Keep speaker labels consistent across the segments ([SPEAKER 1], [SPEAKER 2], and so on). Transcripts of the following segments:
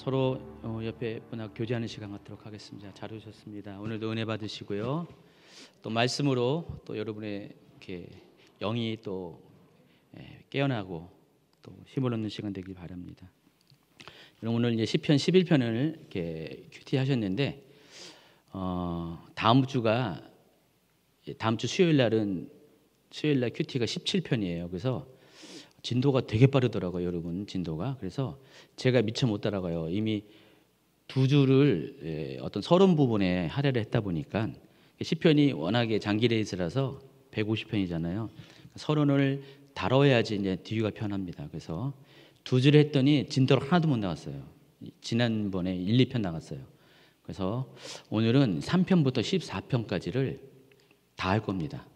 [SPEAKER 1] 서로 옆에 분하고 교제하는 시간 갖도록 하겠습니다. 잘 오셨습니다. 오늘도 은혜 받으시고요. 또 말씀으로 또 여러분의 이렇게 영이 또 깨어나고 또 힘을 얻는 시간 되길 바랍니다. 여러분 오늘 이제 시편 11편을 이렇게 큐티 하셨는데 다음 주 수요일 날은 큐티가 17편이에요. 그래서 진도가 되게 빠르더라고요, 여러분. 진도가. 그래서 제가 미처 못 따라가요. 이미 두 주를 어떤 서론 부분에 할애를 했다 보니까 시편이 워낙에 장기 레이스라서 150편이잖아요. 서론을 다뤄야지 이제 뒤가 편합니다. 그래서 두 주를 했더니 진도를 하나도 못 나갔어요. 지난번에 1, 2편 나갔어요. 그래서 오늘은 3편부터 14편까지를 다 할 겁니다.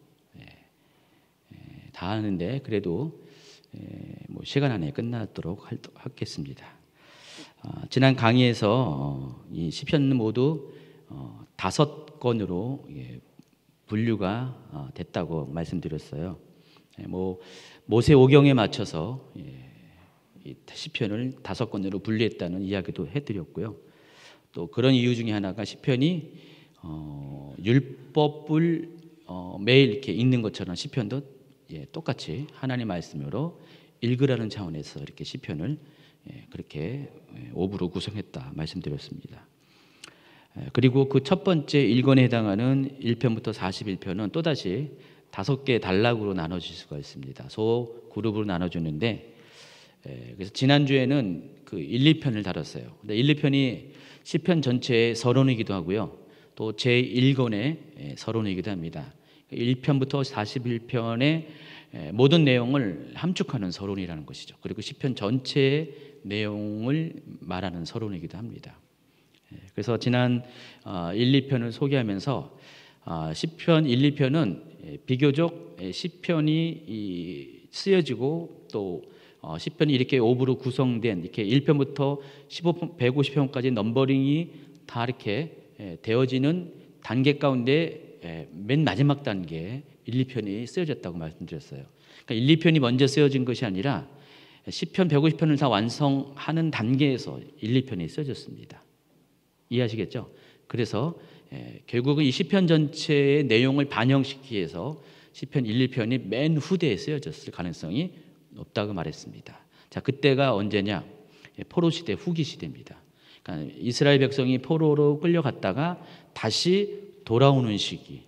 [SPEAKER 1] 다 하는데 그래도 뭐 시간 안에 끝나도록 하겠습니다. 지난 강의에서 이 시편 모두 5권으로 분류가 됐다고 말씀드렸어요. 뭐 모세 오경에 맞춰서 이 시편을 5권으로 분류했다는 이야기도 해드렸고요. 또 그런 이유 중에 하나가 시편이 율법을 매일 이렇게 읽는 것처럼 시편도 똑같이 하나님 말씀으로 읽으라는 차원에서 이렇게 시편을 그렇게 5부로 구성했다 말씀드렸습니다. 그리고 그 첫 번째 1권에 해당하는 1편부터 41편은 또다시 5개의 단락으로 나눠질 수가 있습니다. 소 그룹으로 나눠주는데 그래서 지난주에는 그 1, 2편을 다뤘어요. 근데 1, 2편이 시편 전체의 서론이기도 하고요. 또 제1권의 서론이기도 합니다. 1편부터 41편의 모든 내용을 함축하는 서론이라는 것이죠. 그리고 시편 전체의 내용을 말하는 서론이기도 합니다. 그래서 지난 1, 2편을 소개하면서 시편 1, 2편은 비교적 시편이 쓰여지고 또 시편이 이렇게 5부로 구성된 이렇게 1편부터 150편까지 넘버링이 다 이렇게 되어지는 단계 가운데 맨 마지막 단계 1, 2편이 쓰여졌다고 말씀드렸어요. 그러니까 1, 2편이 먼저 쓰여진 것이 아니라 시편 150편을 다 완성하는 단계에서 1, 2편이 쓰여졌습니다. 이해하시겠죠? 그래서 결국은 이 시편 전체의 내용을 반영시키기 위해서 시편 1, 2편이 맨 후대에 쓰여졌을 가능성이 높다고 말했습니다. 자, 그때가 언제냐? 포로 시대 후기 시대입니다. 그러니까 이스라엘 백성이 포로로 끌려갔다가 다시 돌아오는 시기,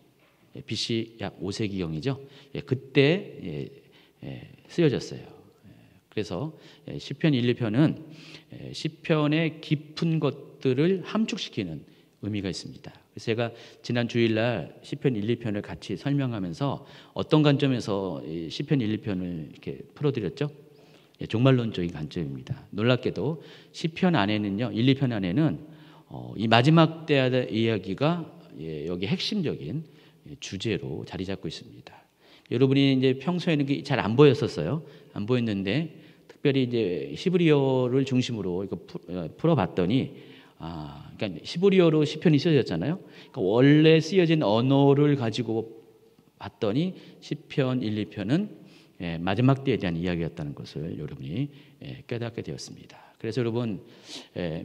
[SPEAKER 1] BC 약 5세기경이죠. 그때 쓰여졌어요. 그래서 시편 1, 2편은 시편의 깊은 것들을 함축시키는 의미가 있습니다. 그래서 제가 지난 주일날 시편 1, 2편을 같이 설명하면서 어떤 관점에서 시편 1, 2편을 이렇게 풀어드렸죠? 종말론적인 관점입니다. 놀랍게도 시편 안에는요, 1, 2편 안에는 이 마지막 때 이야기가 여기 핵심적인 주제로 자리 잡고 있습니다. 여러분이 이제 평소에는 잘 안 보였었어요. 안 보였는데 특별히 이제 히브리어를 중심으로 이거 풀어봤더니 그러니까 히브리어로 시편이 쓰여졌잖아요. 그러니까 원래 쓰여진 언어를 가지고 봤더니 시편 1, 2편은 마지막 때에 대한 이야기였다는 것을 여러분이 깨닫게 되었습니다. 그래서 여러분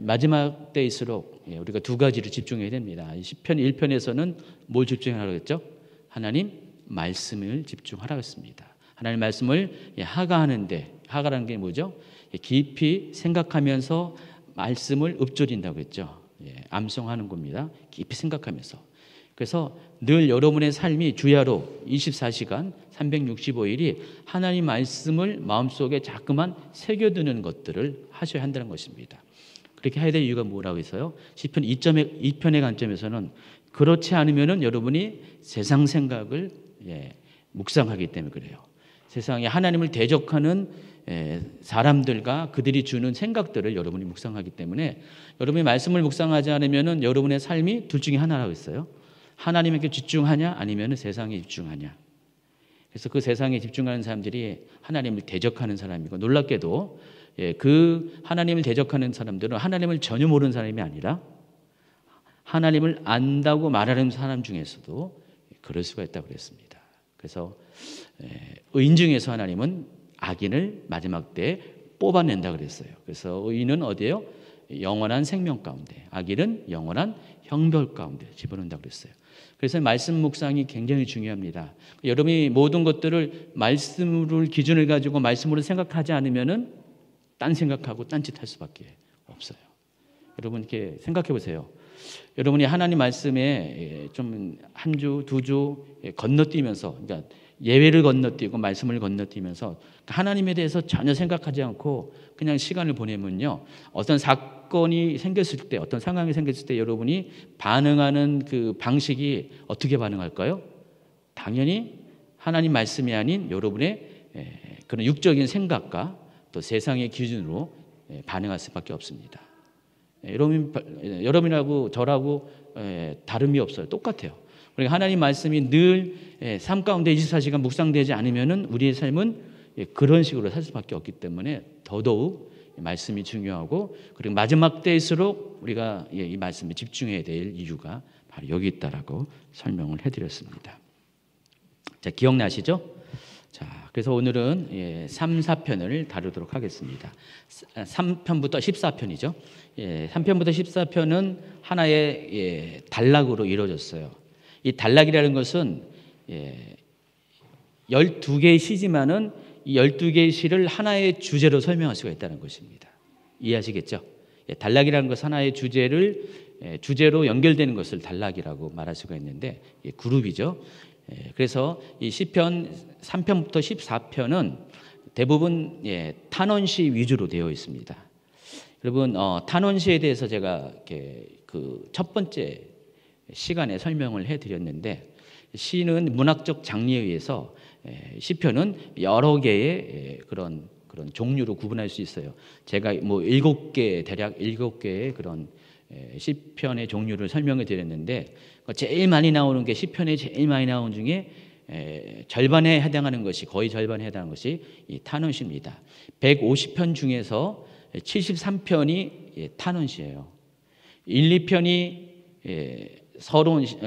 [SPEAKER 1] 마지막 때일수록 우리가 두 가지를 집중해야 됩니다. 시편 1편에서는 뭘 집중하라고 했죠? 하나님 말씀을 집중하라고 했습니다. 하나님 말씀을 하가하는데, 하가라는 게 뭐죠? 깊이 생각하면서 말씀을 읊조린다고 했죠. 암송하는 겁니다. 깊이 생각하면서. 그래서 늘 여러분의 삶이 주야로 24시간 365일이 하나님 말씀을 마음속에 자꾸만 새겨두는 것들을 하셔야 한다는 것입니다. 그렇게 해야 될 이유가 뭐라고 해서요? 시편 2편의 관점에서는 그렇지 않으면 여러분이 세상 생각을 묵상하기 때문에 그래요. 세상에 하나님을 대적하는 사람들과 그들이 주는 생각들을 여러분이 묵상하기 때문에 여러분이 말씀을 묵상하지 않으면 여러분의 삶이 둘 중에 하나라고 했어요. 하나님에게 집중하냐 아니면 세상에 집중하냐. 그래서 그 세상에 집중하는 사람들이 하나님을 대적하는 사람이고 놀랍게도 그 하나님을 대적하는 사람들은 하나님을 전혀 모르는 사람이 아니라 하나님을 안다고 말하는 사람 중에서도 그럴 수가 있다고 그랬습니다. 그래서 의인 중에서 하나님은 악인을 마지막 때에 뽑아낸다 그랬어요. 그래서 의인은 어디예요? 영원한 생명 가운데, 악인은 영원한 형벌 가운데 집어넣는다고 그랬어요. 그래서 말씀 묵상이 굉장히 중요합니다. 여러분이 모든 것들을 말씀을 기준을 가지고 말씀으로 생각하지 않으면은 딴 생각하고 딴짓할 수밖에 없어요. 여러분 이렇게 생각해 보세요. 여러분이 하나님 말씀에 좀 한 주, 두 주 건너뛰면서, 그러니까 예외를 건너뛰고 말씀을 건너뛰면서 하나님에 대해서 전혀 생각하지 않고 그냥 시간을 보내면요, 어떤 사건이 생겼을 때, 어떤 상황이 생겼을 때 여러분이 반응하는 그 방식이 어떻게 반응할까요? 당연히 하나님 말씀이 아닌 여러분의 그런 육적인 생각과 또 세상의 기준으로 반응할 수밖에 없습니다. 여러분하고 저라고 다름이 없어요. 똑같아요. 그러니까 하나님 말씀이 늘 삶 가운데 24시간 묵상되지 않으면은 우리의 삶은 그런 식으로 살 수밖에 없기 때문에 더더욱 말씀이 중요하고, 그리고 마지막 때일수록 우리가 이 말씀에 집중해야 될 이유가 바로 여기 있다라고 설명을 해드렸습니다. 자, 기억나시죠? 자, 그래서 오늘은 3, 4편을 다루도록 하겠습니다. 3편부터 14편이죠. 3편부터 14편은 하나의 단락으로 이루어졌어요. 이 단락이라는 것은 12개의 시지만은 이 12개의 시를 하나의 주제로 설명할 수가 있다는 것입니다. 이해하시겠죠? 단락이라는 것은 하나의 주제로 연결되는 것을 단락이라고 말할 수가 있는데, 그룹이죠. 그래서 이 시편 3편부터 14편은 대부분 탄원시 위주로 되어 있습니다. 여러분, 탄원시에 대해서 제가 그 첫 번째 시간에 설명을 해드렸는데, 시는 문학적 장르에 의해서 시편은 여러 개의 그런 종류로 구분할 수 있어요. 제가 뭐 대략 7개의 그런 시편의 종류를 설명해 드렸는데, 제일 많이 나오는 게, 시편에 제일 많이 나오는 중에 절반에 해당하는 것이, 거의 절반에 해당하는 것이 이 탄원시입니다. 150편 중에서 73편이 탄원시예요. 1, 2편이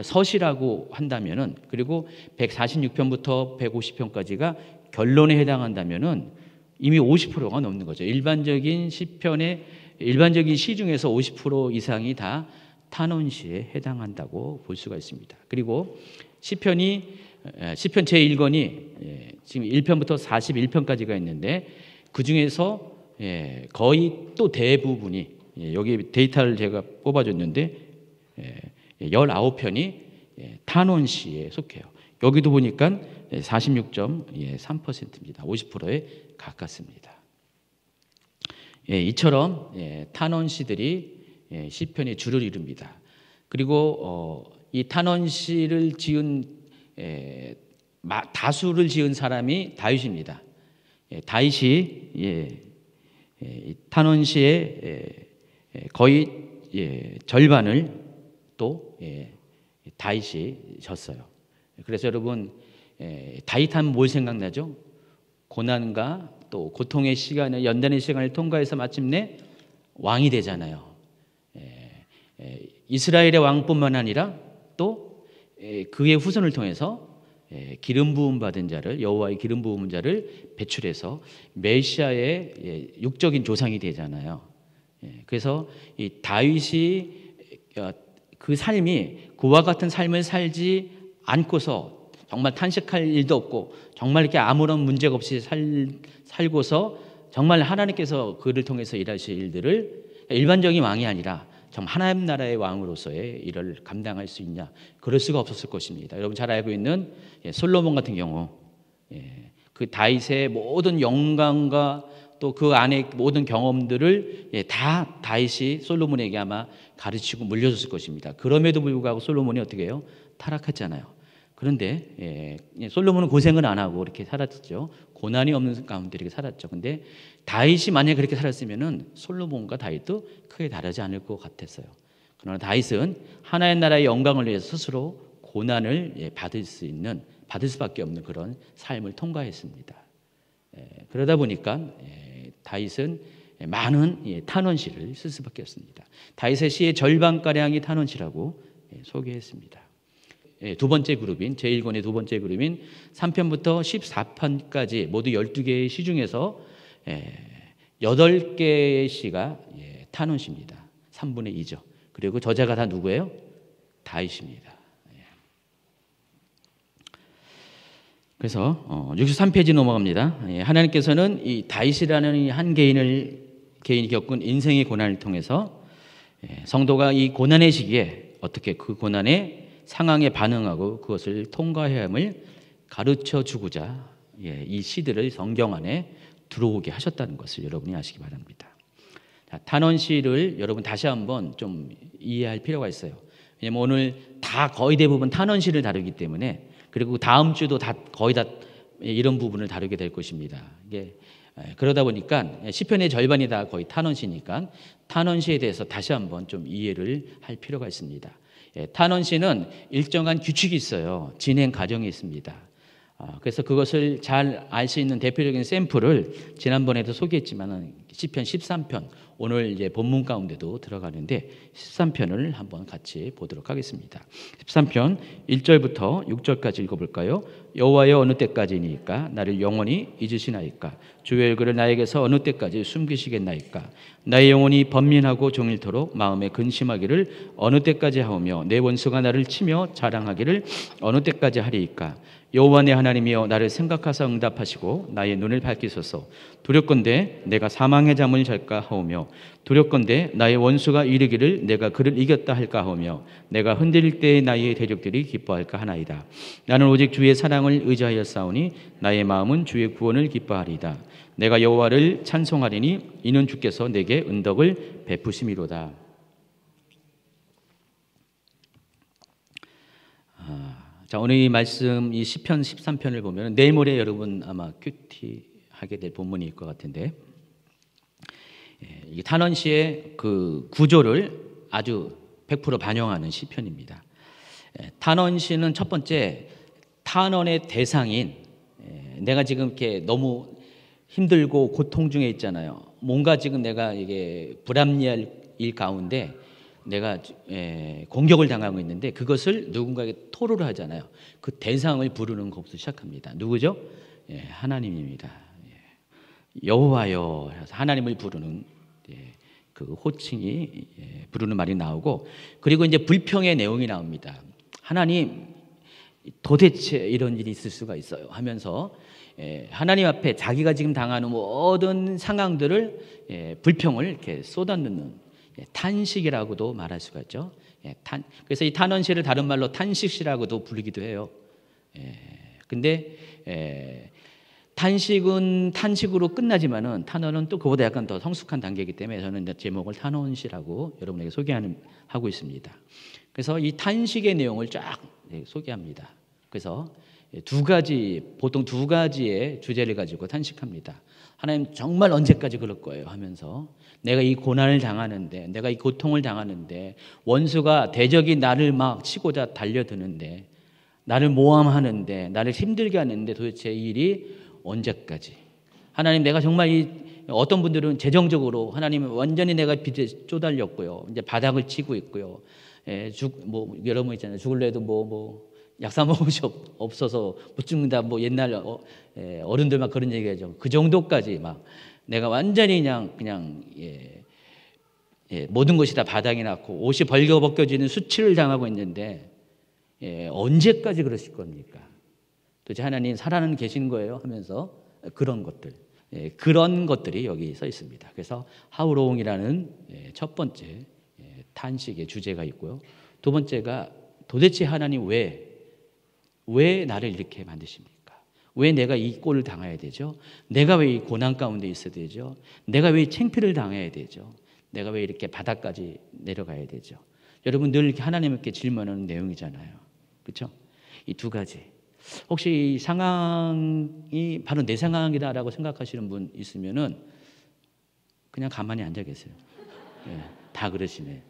[SPEAKER 1] 서시라고 한다면은, 그리고 146편부터 150편까지가 결론에 해당한다면은 이미 50%가 넘는 거죠. 일반적인 시 중에서 50% 이상이 다 탄원시에 해당한다고 볼 수가 있습니다. 그리고 시편 제1권이 지금 1편부터 41편까지가 있는데, 그 중에서 거의 또 대부분이, 여기 데이터를 제가 뽑아줬는데 19편이 탄원시에 속해요. 여기도 보니까 46.3%입니다. 50%에 가깝습니다. 이처럼 탄원시들이 시편의 주를 이룹니다. 그리고 이 탄원시를 지은 다수를 지은 사람이 다윗입니다. 다윗이 탄원시의 거의 절반을 또 다윗이 졌어요. 그래서 여러분, 다윗하면 뭘 생각나죠? 고난과 또 고통의 시간을, 연단의 시간을 통과해서 마침내 왕이 되잖아요. 이스라엘의 왕뿐만 아니라 또 그의 후손을 통해서 기름 부음 받은 자를, 여호와의 기름 부은 자를 배출해서 메시아의 육적인 조상이 되잖아요. 그래서 이 다윗이 그 삶이, 그와 같은 삶을 살지 않고서, 정말 탄식할 일도 없고 정말 이렇게 아무런 문제가 없이 살고서 정말 하나님께서 그를 통해서 일하실 일들을, 일반적인 왕이 아니라 정말 하나님 나라의 왕으로서의 일을 감당할 수 있냐? 그럴 수가 없었을 것입니다. 여러분 잘 알고 있는 솔로몬 같은 경우, 그 다윗의 모든 영광과 또 그 안에 모든 경험들을 다 다윗이 솔로몬에게 아마 가르치고 물려줬을 것입니다. 그럼에도 불구하고 솔로몬이 어떻게 해요? 타락했잖아요. 그런데 솔로몬은 고생을 안 하고 이렇게 살았죠. 고난이 없는 가운데 이렇게 살았죠. 근데 다윗이 만약에 그렇게 살았으면은 솔로몬과 다윗도 크게 다르지 않을 것 같았어요. 그러나 다윗은 하나님 나라의 영광을 위해서 스스로 고난을 받을 수밖에 없는 그런 삶을 통과했습니다. 그러다 보니까 다윗은 많은 탄원시를 쓸 수밖에 없습니다. 다윗의 시의 절반가량이 탄원시라고 소개했습니다. 두 번째 그룹인, 제1권의 두 번째 그룹인 3편부터 14편까지 모두 12개의 시 중에서 8개의 시가 탄원시입니다. 3분의 2죠. 그리고 저자가 다 누구예요? 다윗입니다. 그래서 63페이지 넘어갑니다. 하나님께서는 이 다윗이라는 한 개인이 겪은 인생의 고난을 통해서 성도가 이 고난의 시기에 어떻게 그 고난의 상황에 반응하고 그것을 통과해야 함을 가르쳐 주고자 이 시들을 성경 안에 들어오게 하셨다는 것을 여러분이 아시기 바랍니다. 자, 탄원시를 여러분 다시 한번 좀 이해할 필요가 있어요. 왜냐하면 오늘 다 거의 대부분 탄원시를 다루기 때문에, 그리고 다음 주도 다 거의 다 이런 부분을 다루게 될 것입니다. 이게 그러다 보니까 시편의 절반이 다 거의 탄원시니까 탄원시에 대해서 다시 한번 좀 이해를 할 필요가 있습니다. 탄원시는 일정한 규칙이 있어요. 진행 과정이 있습니다. 그래서 그것을 잘 알 수 있는 대표적인 샘플을 지난번에도 소개했지만 시편 13편, 오늘 이제 본문 가운데도 들어가는데 13편을 한번 같이 보도록 하겠습니다. 13편 1절부터 6절까지 읽어볼까요? 여호와여, 어느 때까지니까 나를 영원히 잊으시나이까? 주의 얼굴을 나에게서 어느 때까지 숨기시겠나이까? 나의 영혼이 번민하고 종일토록 마음에 근심하기를 어느 때까지 하오며 내 원수가 나를 치며 자랑하기를 어느 때까지 하리이까? 여호와 내 하나님이여, 나를 생각하사 응답하시고 나의 눈을 밝히소서. 두렵건대 내가 사망의 잠을 잘까 하오며 두렵건대 나의 원수가 이르기를 내가 그를 이겼다 할까 하오며 내가 흔들릴 때에 나의 대적들이 기뻐할까 하나이다. 나는 오직 주의 사랑을 의지하여 싸우니 나의 마음은 주의 구원을 기뻐하리이다. 내가 여호와를 찬송하리니 이는 주께서 내게 은덕을 베푸심이로다. 자, 오늘 이 말씀, 이 시편 13편을 보면 내일 모레 여러분 아마 큐티하게 될 본문일 것 같은데, 이 탄원시의 그 구조를 아주 100% 반영하는 시편입니다. 탄원시는 첫 번째, 탄원의 대상인, 내가 지금 이렇게 너무 힘들고 고통 중에 있잖아요. 뭔가 지금 내가 이게 불합리할 일 가운데 내가 공격을 당하고 있는데 그것을 누군가에게 토로를 하잖아요. 그 대상을 부르는 것부터 시작합니다. 누구죠? 하나님입니다. 여호와여 해서 하나님을 부르는 그 호칭이 부르는 말이 나오고, 그리고 이제 불평의 내용이 나옵니다. 하나님, 도대체 이런 일이 있을 수가 있어요 하면서 하나님 앞에 자기가 지금 당하는 모든 상황들을 불평을 이렇게 쏟아놓는 탄식이라고도 말할 수가 있죠. 그래서 이 탄원시를 다른 말로 탄식시라고도 부르기도 해요. 근데 탄식은 탄식으로 끝나지만은 탄원은 또 그보다 약간 더 성숙한 단계이기 때문에 저는 제목을 탄원시라고 여러분에게 하고 있습니다. 그래서 이 탄식의 내용을 쫙 소개합니다. 그래서 보통 두 가지의 주제를 가지고 탄식합니다. 하나님, 정말 언제까지 그럴 거예요 하면서 내가 이 고난을 당하는데, 내가 이 고통을 당하는데, 원수가 대적이 나를 막 치고자 달려드는데, 나를 모함하는데, 나를 힘들게 하는데 도대체 이 일이 언제까지? 하나님, 내가 정말 어떤 분들은 재정적으로 하나님 완전히 내가 빚에 쪼달렸고요, 이제 바닥을 치고 있고요, 여러분 있잖아요, 죽을래 해도 약 사 먹을 수 없어서 못 죽는다, 옛날 어른들 막 그런 얘기하죠. 그 정도까지 막 내가 완전히 그냥 모든 것이 다 바닥이 났고 옷이 벌거벗겨지는 수치를 당하고 있는데 언제까지 그러실 겁니까? 도대체 하나님 살아는 계신 거예요 하면서 그런 것들이 여기 써 있습니다. 그래서 하우롱이라는 첫 번째 탄식의 주제가 있고요. 두 번째가 도대체 하나님 왜 나를 이렇게 만드십니까? 왜 내가 이 꼴을 당해야 되죠? 내가 왜 이 고난 가운데 있어야 되죠? 내가 왜 창피를 당해야 되죠? 내가 왜 이렇게 바닥까지 내려가야 되죠? 여러분 늘 이렇게 하나님께 질문하는 내용이잖아요. 그렇죠? 이 두 가지. 혹시 이 상황이 바로 내 상황이다라고 생각하시는 분 있으면은 그냥 가만히 앉아 계세요. 다 그러시네.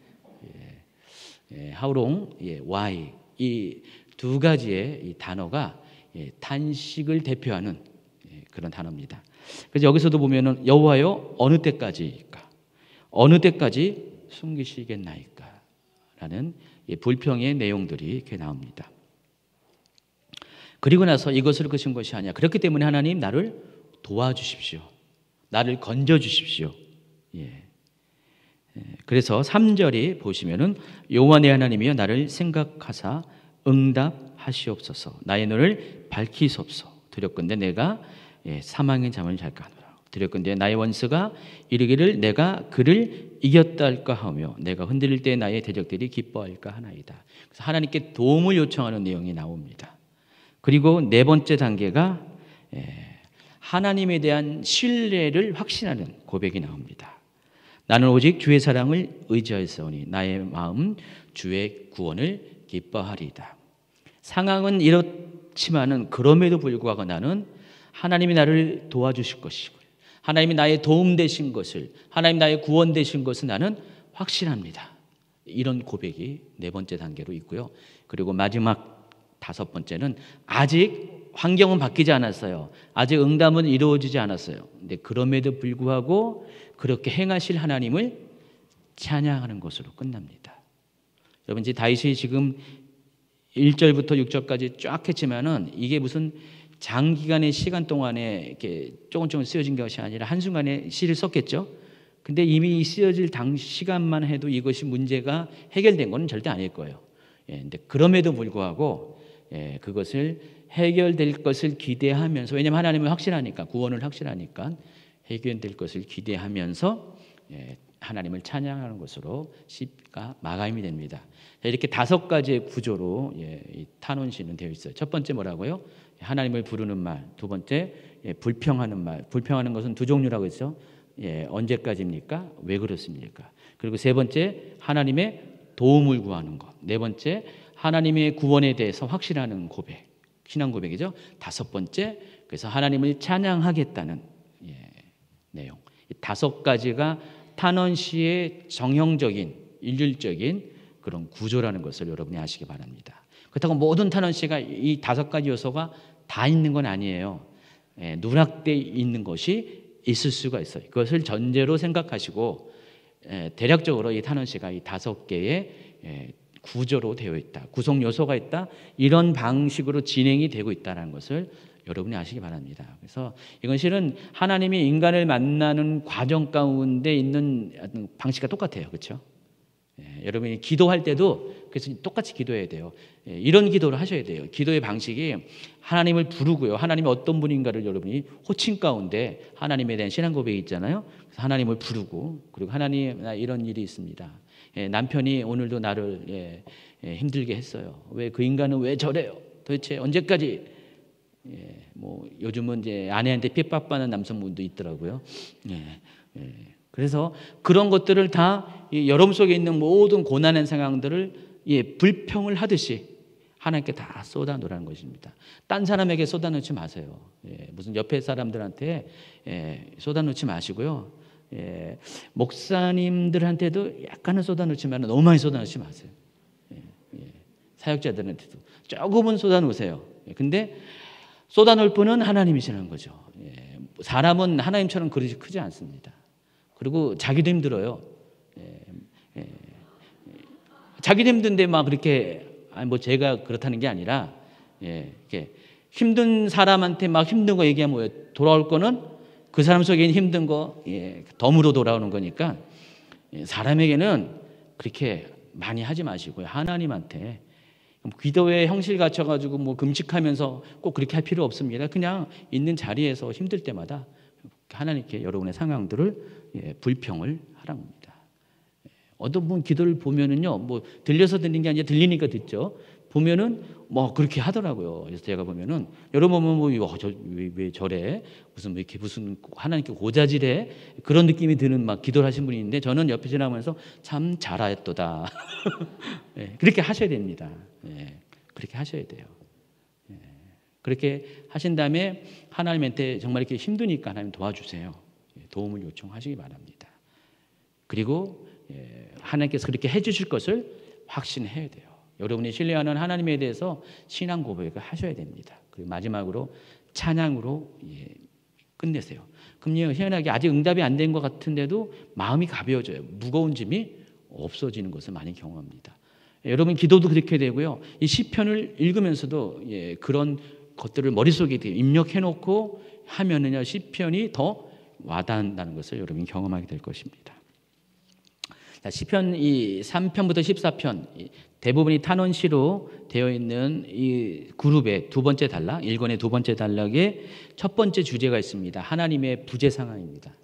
[SPEAKER 1] 하우롱, why, 이 두 가지의 이 단어가 탄식을 대표하는 그런 단어입니다. 그래서 여기서도 보면은 여호와여, 어느 때까지일까? 어느 때까지 숨기시겠나이까? 라는 불평의 내용들이 이렇게 나옵니다. 그리고 나서 이것을 그신 것이 아니야. 그렇기 때문에 하나님, 나를 도와주십시오. 나를 건져주십시오. 그래서 3절이 보시면은 여호와 내 하나님이여 나를 생각하사 응답하시옵소서. 나의 눈을 밝히소서. 두렵건대 내가 사망의 잠을 잘까 하노라. 두렵건대 나의 원수가 이르기를 내가 그를 이겼다 할까 하며 내가 흔들릴 때 나의 대적들이 기뻐할까 하나이다. 그래서 하나님께 도움을 요청하는 내용이 나옵니다. 그리고 네 번째 단계가 하나님에 대한 신뢰를 확신하는 고백이 나옵니다. 나는 오직 주의 사랑을 의지하였사오니 나의 마음 주의 구원을 기뻐하리이다. 상황은 이렇지만은 그럼에도 불구하고 나는 하나님이 나를 도와주실 것이고 하나님이 나의 도움 되신 것을, 하나님 나의 구원 되신 것을 나는 확신합니다. 이런 고백이 네 번째 단계로 있고요. 그리고 마지막 다섯 번째는 아직 환경은 바뀌지 않았어요. 아직 응답은 이루어지지 않았어요. 근데 그럼에도 불구하고 그렇게 행하실 하나님을 찬양하는 것으로 끝납니다. 여러분, 이제 다윗이 지금 1절부터 6절까지 쫙 했지만은 이게 무슨 장기간의 시간 동안에 이렇게 조금 쓰여진 것이 아니라 한순간에 시를 썼겠죠. 근데 이미 이 쓰여질 시간만 해도 이것이 문제가 해결된 건 절대 아닐 거예요. 근데 그럼에도 불구하고 그것을 해결될 것을 기대하면서, 왜냐하면 하나님을 확신하니까, 구원을 확신하니까 해결될 것을 기대하면서 하나님을 찬양하는 것으로 시가 마감이 됩니다. 이렇게 다섯 가지의 구조로 이 탄원시는 되어 있어요. 첫 번째 뭐라고요? 하나님을 부르는 말. 두 번째 불평하는 말. 불평하는 것은 두 종류라고 했죠. 언제까지입니까? 왜 그렇습니까? 그리고 세 번째 하나님의 도움을 구하는 것. 네 번째 하나님의 구원에 대해서 확신하는 고백. 신앙 고백이죠. 다섯 번째, 그래서 하나님을 찬양하겠다는 내용. 이 다섯 가지가 탄원시의 정형적인 일률적인 그런 구조라는 것을 여러분이 아시기 바랍니다. 그렇다고 모든 탄원시가 이 다섯 가지 요소가 다 있는 건 아니에요. 누락되어 있는 것이 있을 수가 있어요. 그것을 전제로 생각하시고 대략적으로 이 탄원시가 이 다섯 개의 구조로 되어 있다, 구성 요소가 있다, 이런 방식으로 진행이 되고 있다는 것을 여러분이 아시기 바랍니다. 그래서 이건 실은 하나님이 인간을 만나는 과정 가운데 있는 방식과 똑같아요. 그렇죠? 여러분이 기도할 때도 그래서 똑같이 기도해야 돼요. 이런 기도를 하셔야 돼요. 기도의 방식이 하나님을 부르고요. 하나님이 어떤 분인가를 여러분이 호칭 가운데 하나님에 대한 신앙 고백이 있잖아요. 그래서 하나님을 부르고, 그리고 하나님 나 이런 일이 있습니다. 남편이 오늘도 나를 힘들게 했어요. 왜 그 인간은 왜 저래요? 도대체 언제까지? 뭐 요즘은 이제 아내한테 핍박받는 남성분도 있더라고요. 그래서 그런 것들을 다 여러분 속에 있는 모든 고난의 상황들을 불평을 하듯이 하나님께 다 쏟아놓으라는 것입니다. 딴 사람에게 쏟아놓지 마세요. 무슨 옆에 사람들한테 쏟아놓지 마시고요. 목사님들한테도 약간은 쏟아놓지만 너무 많이 쏟아놓지 마세요. 사역자들한테도 조금은 쏟아놓으세요. 근데 쏟아놓을 분은 하나님이시라는 거죠. 사람은 하나님처럼 그릇이 크지 않습니다. 그리고 자기도 힘들어요. 자기도 힘든데 막 그렇게, 뭐 제가 그렇다는 게 아니라, 이렇게 힘든 사람한테 막 힘든 거 얘기하면 뭐예요? 돌아올 거는 그 사람 속에 있는 힘든 거 덤으로 돌아오는 거니까 사람에게는 그렇게 많이 하지 마시고요. 하나님한테 기도의 형실 갖춰가지고 뭐 금식하면서 꼭 그렇게 할 필요 없습니다. 그냥 있는 자리에서 힘들 때마다 하나님께 여러분의 상황들을 불평을 하라는 겁니다. 어떤 분 기도를 보면은요, 뭐 들려서 듣는 게 아니라 들리니까 듣죠. 보면은 뭐 그렇게 하더라고요. 그래서 제가 보면은 여러분 보면 왜 저래? 무슨 하나님께 고자질해? 그런 느낌이 드는 막 기도를 하신 분이 있는데 저는 옆에 지나가면서 참 잘하였도다. 그렇게 하셔야 됩니다. 그렇게 하셔야 돼요. 그렇게 하신 다음에 하나님한테 정말 이렇게 힘드니까 하나님 도와주세요. 도움을 요청하시기 바랍니다. 그리고 하나님께서 그렇게 해주실 것을 확신해야 돼요. 여러분이 신뢰하는 하나님에 대해서 신앙 고백을 하셔야 됩니다. 그리고 마지막으로 찬양으로 끝내세요. 그럼 희한하게 아직 응답이 안 된 것 같은데도 마음이 가벼워져요. 무거운 짐이 없어지는 것을 많이 경험합니다. 여러분 기도도 그렇게 되고요. 이 시편을 읽으면서도 그런 것들을 머릿속에 입력해놓고 하면은요, 시편이 더 와닿는다는 것을 여러분이 경험하게 될 것입니다. 시편 이 3편부터 14편 대부분이 탄원시로 되어 있는 이 그룹의 두 번째 단락, 1권의 두 번째 단락에 첫 번째 주제가 있습니다. 하나님의 부재 상황입니다.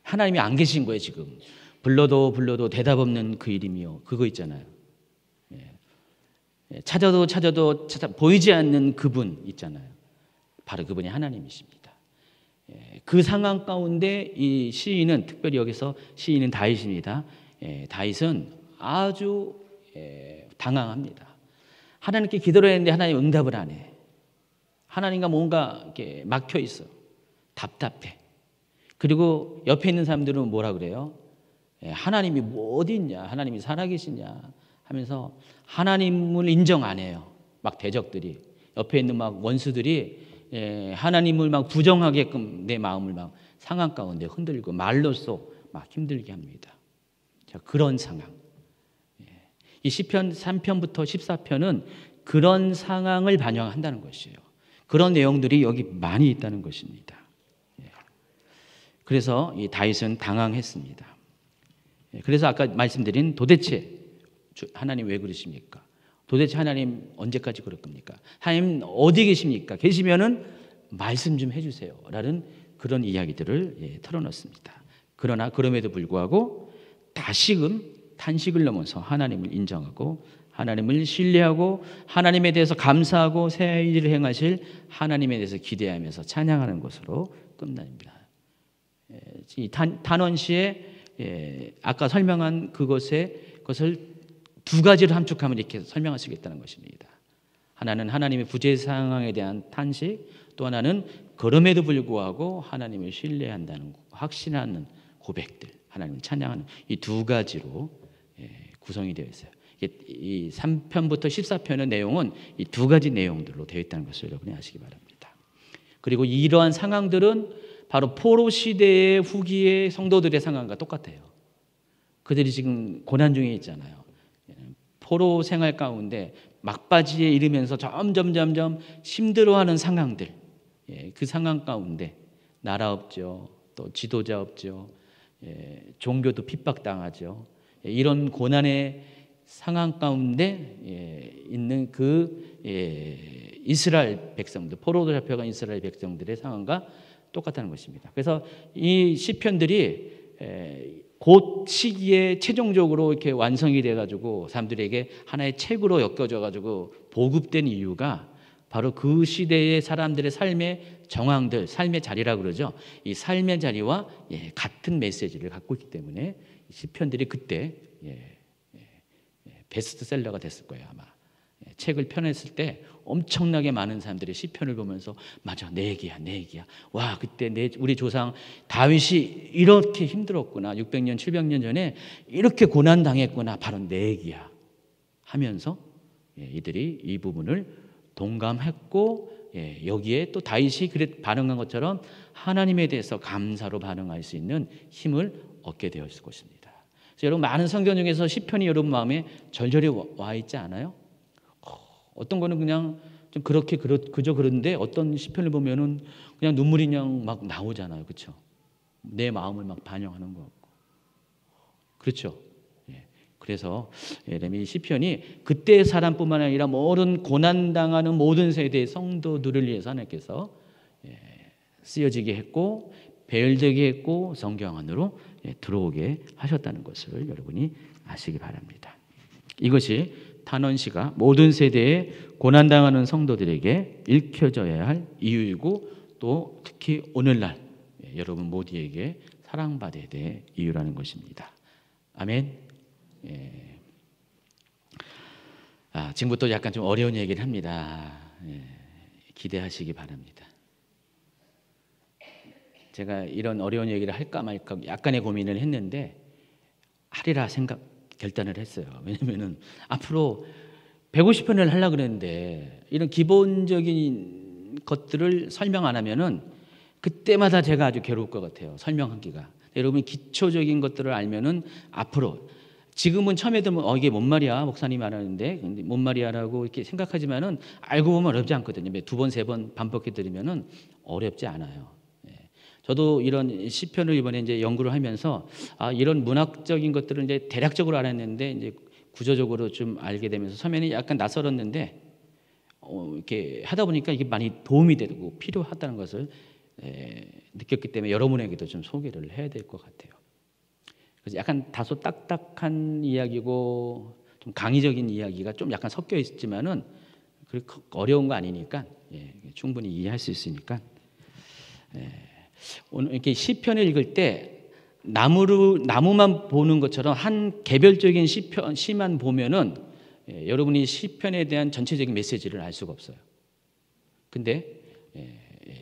[SPEAKER 1] 하나님이 안 계신 거예요, 지금. 불러도 대답 없는 그 이름이요. 그거 있잖아요. 찾아도 보이지 않는 그분 있잖아요. 바로 그분이 하나님이십니다. 그 상황 가운데 이 시인은, 특별히 여기서 시인은 다윗입니다. 다윗은 아주 당황합니다. 하나님께 기도를 했는데 하나님 응답을 안 해. 하나님과 뭔가 이렇게 막혀 있어. 답답해. 그리고 옆에 있는 사람들은 뭐라 그래요? 하나님이 뭐 어디 있냐? 하나님이 살아계시냐? 하면서 하나님을 인정 안 해요. 막 대적들이, 옆에 있는 막 원수들이 하나님을 막 부정하게끔 내 마음을 막 상황 가운데 흔들고 말로써 막 힘들게 합니다. 자, 그런 상황. 이 시편 3편부터 14편은 그런 상황을 반영한다는 것이에요. 그런 내용들이 여기 많이 있다는 것입니다. 그래서 이 다윗은 당황했습니다. 그래서 아까 말씀드린 도대체 하나님 왜 그러십니까? 도대체 하나님 언제까지 그럴 겁니까? 하나님 어디 계십니까? 계시면은 말씀 좀 해주세요 라는 그런 이야기들을 털어놓습니다. 그러나 그럼에도 불구하고 다시금 탄식을 넘어서 하나님을 인정하고 하나님을 신뢰하고 하나님에 대해서 감사하고 새 일을 행하실 하나님에 대해서 기대하면서 찬양하는 것으로 끝납니다. 이 단원시에 아까 설명한 그것을 두 가지로 함축하면 이렇게 설명할 수 있겠다는 것입니다. 하나는 하나님의 부재 상황에 대한 탄식, 또 하나는 그럼에도 불구하고 하나님을 신뢰한다는 확신하는 고백들, 하나님을 찬양하는 이 두 가지로 구성이 되어 있어요. 이 3편부터 14편의 내용은 이 두 가지 내용들로 되어 있다는 것을 여러분이 아시기 바랍니다. 그리고 이러한 상황들은 바로 포로 시대의 후기의 성도들의 상황과 똑같아요. 그들이 지금 고난 중에 있잖아요. 포로 생활 가운데 막바지에 이르면서 점점 힘들어하는 상황들, 그 상황 가운데 나라 없죠, 또 지도자 없죠, 종교도 핍박당하죠. 이런 고난의 상황 가운데 있는 그 이스라엘 백성들, 포로로 잡혀간 이스라엘 백성들의 상황과 똑같다는 것입니다. 그래서 이 시편들이 곧 시기에 최종적으로 이렇게 완성이 돼가지고 사람들에게 하나의 책으로 엮여져가지고 보급된 이유가 바로 그 시대의 사람들의 삶의 정황들, 삶의 자리라고 그러죠. 이 삶의 자리와 같은 메시지를 갖고 있기 때문에 시편들이 그때 베스트셀러가 됐을 거예요, 아마. 책을 펴냈을 때 엄청나게 많은 사람들이 시편을 보면서 맞아, 내 얘기야. 와, 그때 우리 조상 다윗이 이렇게 힘들었구나. 600년, 700년 전에 이렇게 고난 당했구나. 바로 내 얘기야. 하면서 이들이 이 부분을 동감했고 여기에 또 다윗이 반응한 것처럼 하나님에 대해서 감사로 반응할 수 있는 힘을 얻게 되었을 것입니다. 그래서 여러분, 많은 성경 중에서 시편이 여러분 마음에 절절히 와 있지 않아요? 어떤 거는 그냥 좀 그저 그런데 어떤 시편을 보면은 그냥 눈물이 그냥 막 나오잖아요, 그렇죠? 내 마음을 막 반영하는 것 같고, 그렇죠? 그래서 이 시편이 그때의 사람뿐만 아니라 모든 고난 당하는 모든 세대의 성도들을 위해서 하나님께서 쓰여지게 했고 배열되게 했고 성경 안으로 들어오게 하셨다는 것을 여러분이 아시기 바랍니다. 이것이 탄원시가 모든 세대에 고난당하는 성도들에게 읽혀져야 할 이유이고 또 특히 오늘날 여러분 모두에게 사랑받아야 될 이유라는 것입니다. 아멘. 지금부터 약간 좀 어려운 얘기를 합니다. 기대하시기 바랍니다. 제가 이런 어려운 얘기를 할까 말까 약간의 고민을 했는데 하리라 결단을 했어요. 왜냐면은 앞으로 150편을 하려고 그랬는데 이런 기본적인 것들을 설명 안 하면은 그때마다 제가 아주 괴로울 것 같아요. 설명하기가. 여러분이 기초적인 것들을 알면은 앞으로, 지금은 처음에 들으면 이게 뭔 말이야 목사님이 말하는데 뭔 말이야라고 이렇게 생각하지만은 알고 보면 어렵지 않거든요. 두 번, 세 번 반복해 드리면은 어렵지 않아요. 저도 이런 시편을 이번에 이제 연구를 하면서 이런 문학적인 것들을 이제 대략적으로 알았는데 이제 구조적으로 좀 알게 되면서 처음에는 약간 낯설었는데 이렇게 하다 보니까 이게 많이 도움이 되고 필요하다는 것을 느꼈기 때문에 여러분에게도 좀 소개를 해야 될 것 같아요. 그래서 약간 다소 딱딱한 이야기고 좀 강의적인 이야기가 좀 약간 섞여 있지만은 그렇게 어려운 거 아니니까 충분히 이해할 수 있으니까 오늘 이렇게 시편을 읽을 때 나무만 보는 것처럼 한 개별적인 시만 보면은 여러분이 시편에 대한 전체적인 메시지를 알 수가 없어요. 근데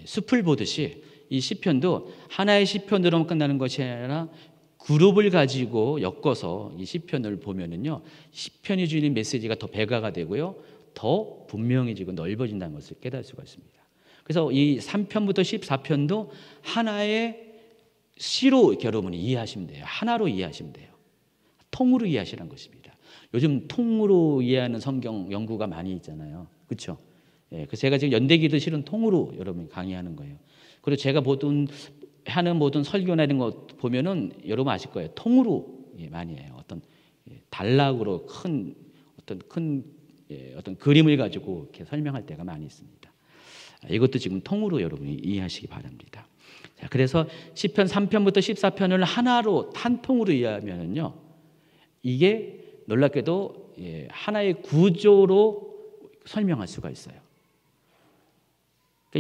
[SPEAKER 1] 숲을 보듯이 이 시편도 하나의 시편으로만 끝나는 것이 아니라 그룹을 가지고 엮어서 이 시편을 보면은요, 시편이 주는 메시지가 더 배가가 되고요, 더 분명해지고 넓어진다는 것을 깨달을 수가 있습니다. 그래서 이 3편부터 14편도 하나의 시로 이렇게 여러분이 이해하시면 돼요. 하나로 이해하시면 돼요. 통으로 이해하시라는 것입니다. 요즘 통으로 이해하는 성경 연구가 많이 있잖아요. 그렇죠? 그래서 제가 지금 연대기도 실은 통으로 여러분이 강의하는 거예요. 그리고 제가 하는 모든 설교나 이런 거 보면은 여러분 아실 거예요. 통으로 많이 해요. 어떤 단락으로 큰 그림을 가지고 이렇게 설명할 때가 많이 있습니다. 이것도 지금 통으로 여러분이 이해하시기 바랍니다. 자, 그래서 시편 3편부터 14편을 하나로 한 통으로 이해하면은요, 이게 놀랍게도 하나의 구조로 설명할 수가 있어요.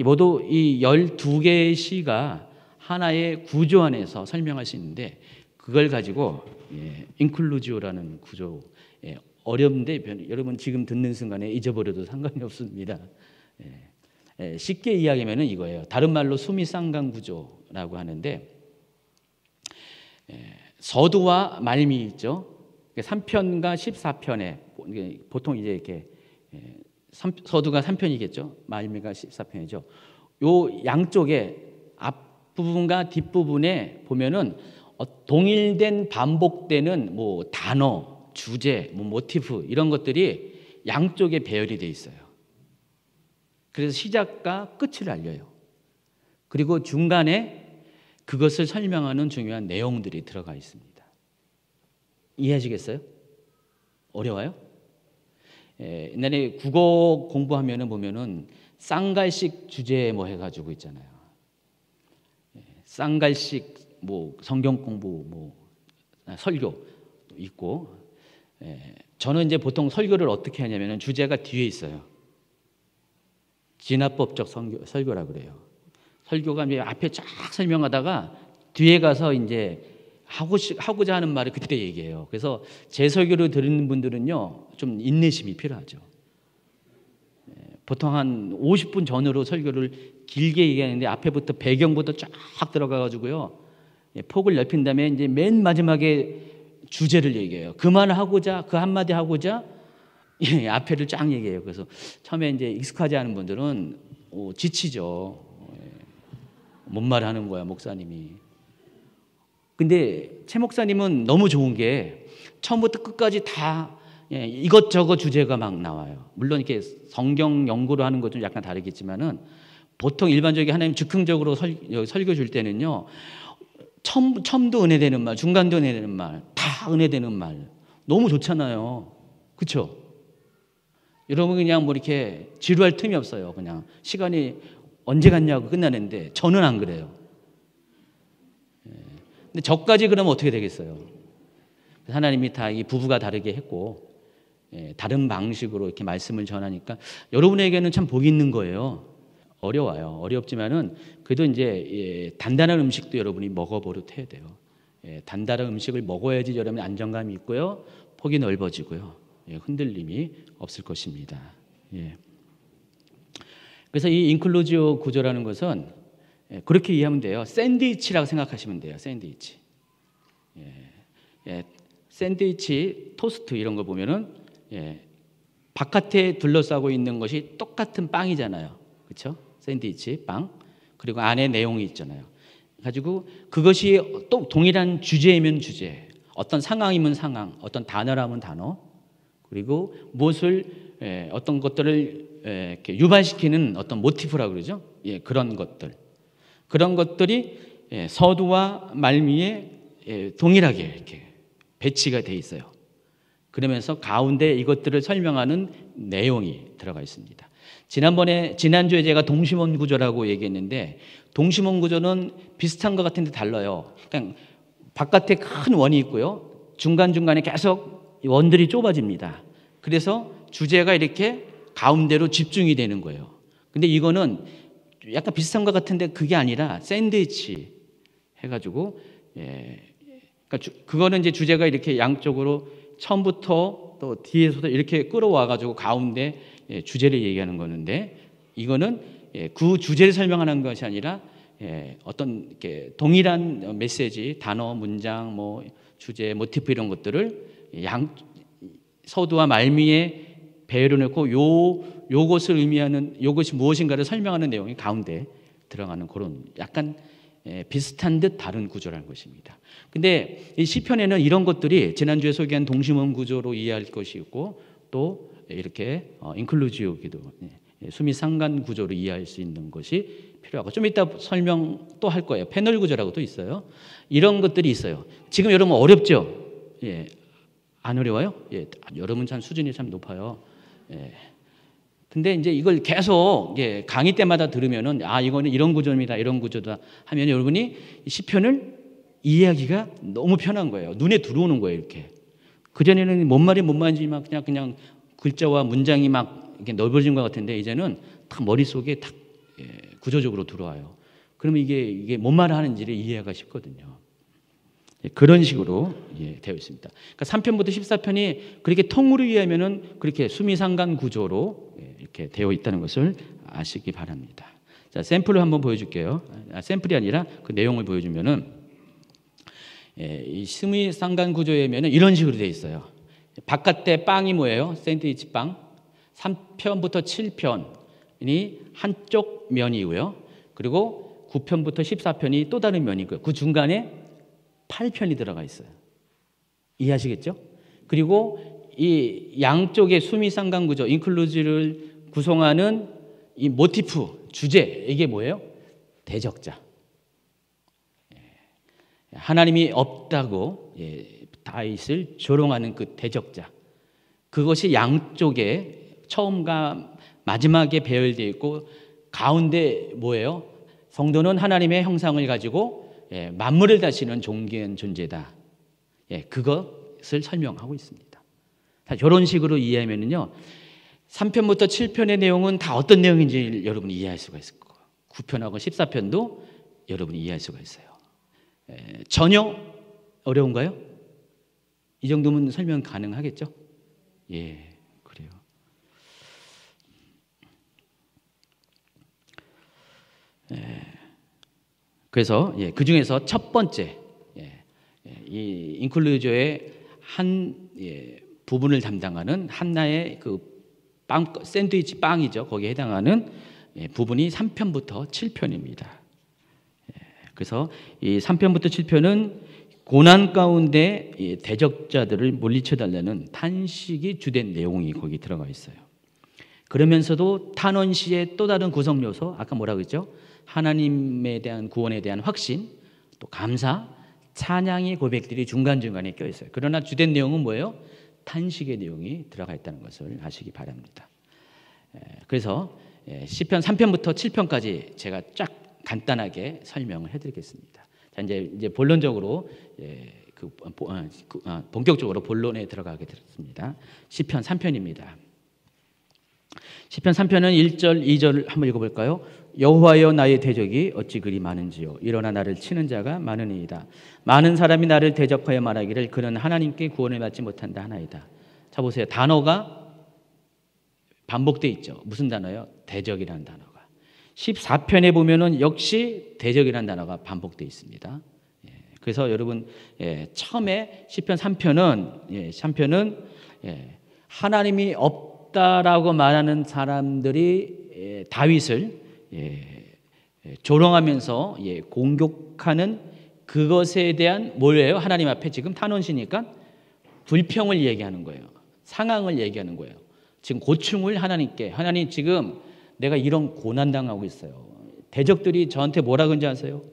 [SPEAKER 1] 모두 이 12개의 시가 하나의 구조 안에서 설명할 수 있는데 그걸 가지고 인클루지오라는 구조, 어려운데 여러분 지금 듣는 순간에 잊어버려도 상관이 없습니다. 쉽게 이야기하면 이거예요. 다른 말로 수미상관 구조라고 하는데 서두와 말미 있죠. 3편과 14편에 보통 이제 이렇게 서두가 3편이겠죠. 말미가 14편이죠. 요 양쪽에 앞부분과 뒷부분에 보면은 동일된 반복되는 뭐 단어, 주제, 뭐 모티프 이런 것들이 양쪽에 배열이 돼 있어요. 그래서 시작과 끝을 알려요. 그리고 중간에 그것을 설명하는 중요한 내용들이 들어가 있습니다. 이해하시겠어요? 어려워요? 옛날에 국어 공부하면은 보면은 쌍갈식 주제 뭐 해가지고 있잖아요. 쌍갈식 뭐 성경 공부 뭐 설교 있고, 저는 이제 보통 설교를 어떻게 하냐면은 주제가 뒤에 있어요. 진화법적 설교라 그래요. 설교가 이제 앞에 쫙 설명하다가 뒤에 가서 이제 하고자 하는 말을 그때 얘기해요. 그래서 제 설교를 들은 분들은요, 좀 인내심이 필요하죠. 보통 한 50분 전으로 설교를 길게 얘기하는데 앞에부터 배경부터 쫙 들어가가지고요, 폭을 넓힌 다음에 이제 맨 마지막에 주제를 얘기해요. 그 말을 하고자, 그 한마디 하고자 앞에를 쫙 얘기해요. 그래서 처음에 이제 익숙하지 않은 분들은 지치죠. 뭔 말을 하는 거야, 목사님이. 근데 최 목사님은 너무 좋은 게 처음부터 끝까지 다 이것저것 주제가 막 나와요. 물론 이렇게 성경 연구를 하는 것좀 약간 다르겠지만은 보통 일반적인 하나님 즉흥적으로 설교 줄 때는요, 처음도 은혜되는 말, 중간도 은혜되는 말, 다 은혜되는 말 너무 좋잖아요. 그렇죠? 여러분 그냥 뭐 이렇게 지루할 틈이 없어요. 그냥 시간이 언제 갔냐고 끝나는데 저는 안 그래요. 근데 저까지 그러면 어떻게 되겠어요? 하나님이 다 이 부부가 다르게 했고 다른 방식으로 이렇게 말씀을 전하니까 여러분에게는 참 복이 있는 거예요. 어려워요. 어렵지만은 그래도 이제 단단한 음식도 여러분이 먹어버릇 해야 돼요. 단단한 음식을 먹어야지 여러분이 안정감이 있고요, 폭이 넓어지고요, 흔들림이 없을 것입니다. 그래서 이 인클루지오 구조라는 것은 그렇게 이해하면 돼요. 샌드위치라고 생각하시면 돼요. 샌드위치. 샌드위치, 토스트 이런 거 보면은 바깥에 둘러싸고 있는 것이 똑같은 빵이잖아요. 그렇죠? 샌드위치 빵. 그리고 안에 내용이 있잖아요. 가지고 그것이 또 동일한 주제이면 주제, 어떤 상황이면 상황, 어떤 단어라면 단어, 그리고 무엇을 어떤 것들을 이렇게 유발시키는 어떤 모티프라고 그러죠. 그런 것들이 서두와 말미에 동일하게 이렇게 배치가 돼 있어요. 그러면서 가운데 이것들을 설명하는 내용이 들어가 있습니다. 지난주에 제가 동심원 구조라고 얘기했는데, 동심원 구조는 비슷한 것 같은데 달라요. 그러니까 바깥에 큰 원이 있고요, 중간중간에 계속 원들이 좁아집니다. 그래서 주제가 이렇게 가운데로 집중이 되는 거예요. 근데 이거는 약간 비슷한 것 같은데 그게 아니라 샌드위치 해가지고, 그러니까 그거는 이제 주제가 이렇게 양쪽으로 처음부터 또 뒤에서도 이렇게 끌어와가지고 가운데 주제를 얘기하는 거는데, 이거는 그 주제를 설명하는 것이 아니라 어떤 이렇게 동일한 메시지, 단어, 문장, 뭐 주제, 모티프 이런 것들을 서두와 말미에 배열을 놓고 요것을 의미하는, 요것이 무엇인가를 설명하는 내용이 가운데 들어가는 그런 약간 비슷한 듯 다른 구조라는 것입니다. 근데 이 시편에는 이런 것들이 지난주에 소개한 동심원 구조로 이해할 것이 있고, 또 이렇게 인클루지오 기도, 수미 상관 구조로 이해할 수 있는 것이 필요하고, 좀 이따 설명 또 할 거예요. 패널 구조라고도 있어요. 이런 것들이 있어요. 지금 여러분 어렵죠? 안 어려워요? 여러분 참 수준이 참 높아요. 근데 이제 이걸 계속 강의 때마다 들으면은, 이거는 이런 구조입니다, 이런 구조다 하면 여러분이 시편을 이해하기가 너무 편한 거예요. 눈에 들어오는 거예요, 이렇게. 그전에는 뭔 말인지 막 그냥 글자와 문장이 막 이렇게 넓어진 것 같은데, 이제는 다 머릿속에 딱 구조적으로 들어와요. 그러면 이게 뭔 말을 하는지를 이해가 쉽거든요. 그런 식으로 되어 있습니다. 그러니까 3편부터 14편이 그렇게 통으로 이해하면은 그렇게 수미상관 구조로 이렇게 되어 있다는 것을 아시기 바랍니다. 자, 샘플을 한번 보여줄게요. 샘플이 아니라 그 내용을 보여주면은, 이 수미상관 구조에면은 이런 식으로 되어 있어요. 바깥에 빵이 뭐예요? 샌드위치 빵. 3편부터 7편이 한쪽 면이고요. 그리고 9편부터 14편이 또 다른 면이고요. 그 중간에 8편이 들어가 있어요. 이해하시겠죠? 그리고 이 양쪽의 수미상관 구조, 인클루즈를 구성하는 이 모티프, 주제, 이게 뭐예요? 대적자. 하나님이 없다고 다윗을 조롱하는 그 대적자. 그것이 양쪽에 처음과 마지막에 배열되어 있고, 가운데 뭐예요? 성도는 하나님의 형상을 가지고 만물을 다스리는 존귀한 존재다. 그것을 설명하고 있습니다. 이런 식으로 이해하면요, 3편부터 7편의 내용은 다 어떤 내용인지 여러분이 이해할 수가 있을 거예요. 9편하고 14편도 여러분이 이해할 수가 있어요. 전혀 어려운가요? 이 정도면 설명 가능하겠죠? 그래요. 그래서 그 중에서 첫 번째, 이 인클루저의 한 부분을 담당하는 한나의 그 빵, 샌드위치 빵이죠. 거기에 해당하는 부분이 3편부터 7편입니다. 그래서 이 3편부터 7편은 고난 가운데 대적자들을 물리쳐달라는 탄식이 주된 내용이 거기 들어가 있어요. 그러면서도 탄원시의 또 다른 구성 요소, 아까 뭐라고 했죠? 하나님에 대한 구원에 대한 확신, 또 감사, 찬양의 고백들이 중간중간에 껴있어요. 그러나 주된 내용은 뭐예요? 탄식의 내용이 들어가 있다는 것을 아시기 바랍니다. 그래서 시편 3편부터 7편까지 제가 쫙 간단하게 설명을 해드리겠습니다. 자, 이제 본론적으로 본격적으로 본론에 들어가게 됐습니다. 시편 3편입니다. 시편 3편은 1절, 2절 한번 읽어볼까요? 여호와여 나의 대적이 어찌 그리 많은지요. 일어나 나를 치는 자가 많으니이다. 많은 사람이 나를 대적하여 말하기를 그는 하나님께 구원을 받지 못한다 하나이다. 자, 보세요. 단어가 반복되어 있죠. 무슨 단어요? 대적이라는 단어가. 14편에 보면은 역시 대적이라는 단어가 반복되어 있습니다. 그래서 여러분 처음에 시편 3편은 하나님이 없다라고 말하는 사람들이 다윗을 조롱하면서 공격하는 그것에 대한 뭐예요? 하나님 앞에 지금 탄원시니까 불평을 얘기하는 거예요. 상황을 얘기하는 거예요. 지금 고충을 하나님께, 하나님 지금 내가 이런 고난당하고 있어요. 대적들이 저한테 뭐라 그런지 아세요?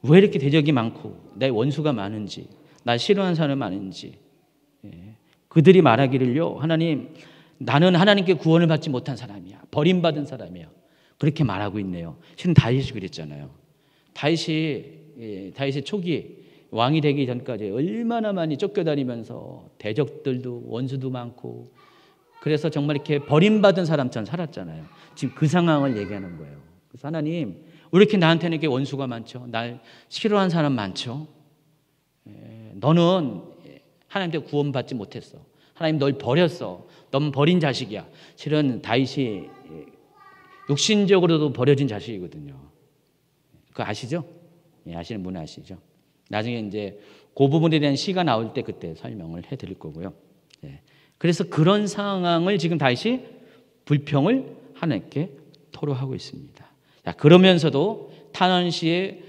[SPEAKER 1] 왜 이렇게 대적이 많고 내 원수가 많은지, 나 싫어하는 사람이 많은지, 그들이 말하기를요, 하나님, 나는 하나님께 구원을 받지 못한 사람이야, 버림받은 사람이야, 그렇게 말하고 있네요. 실은 다윗이 그랬잖아요. 다윗이 초기 왕이 되기 전까지 얼마나 많이 쫓겨다니면서 대적들도 원수도 많고, 그래서 정말 이렇게 버림받은 사람처럼 살았잖아요. 지금 그 상황을 얘기하는 거예요. 그래서 하나님, 왜 이렇게 나한테는 이렇게 원수가 많죠? 날 싫어하는 사람 많죠? 너는 하나님께 구원받지 못했어. 하나님 널 버렸어. 넌 버린 자식이야. 실은 다윗이 육신적으로도 버려진 자식이거든요. 그거 아시죠? 아시는 분 아시죠? 나중에 이제 그 부분에 대한 시가 나올 때 그때 설명을 해드릴 거고요. 그래서 그런 상황을 지금 다윗이 불평을 하나님께 토로하고 있습니다. 자, 그러면서도 탄원시의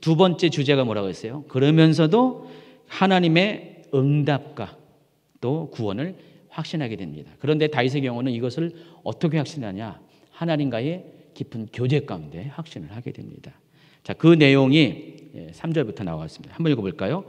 [SPEAKER 1] 두 번째 주제가 뭐라고 했어요? 그러면서도 하나님의 응답과 또 구원을 확신하게 됩니다. 그런데 다윗의 경우는 이것을 어떻게 확신하냐? 하나님과의 깊은 교제 가운데 확신을 하게 됩니다. 자, 그 내용이 3절부터 나왔습니다. 한번 읽어볼까요?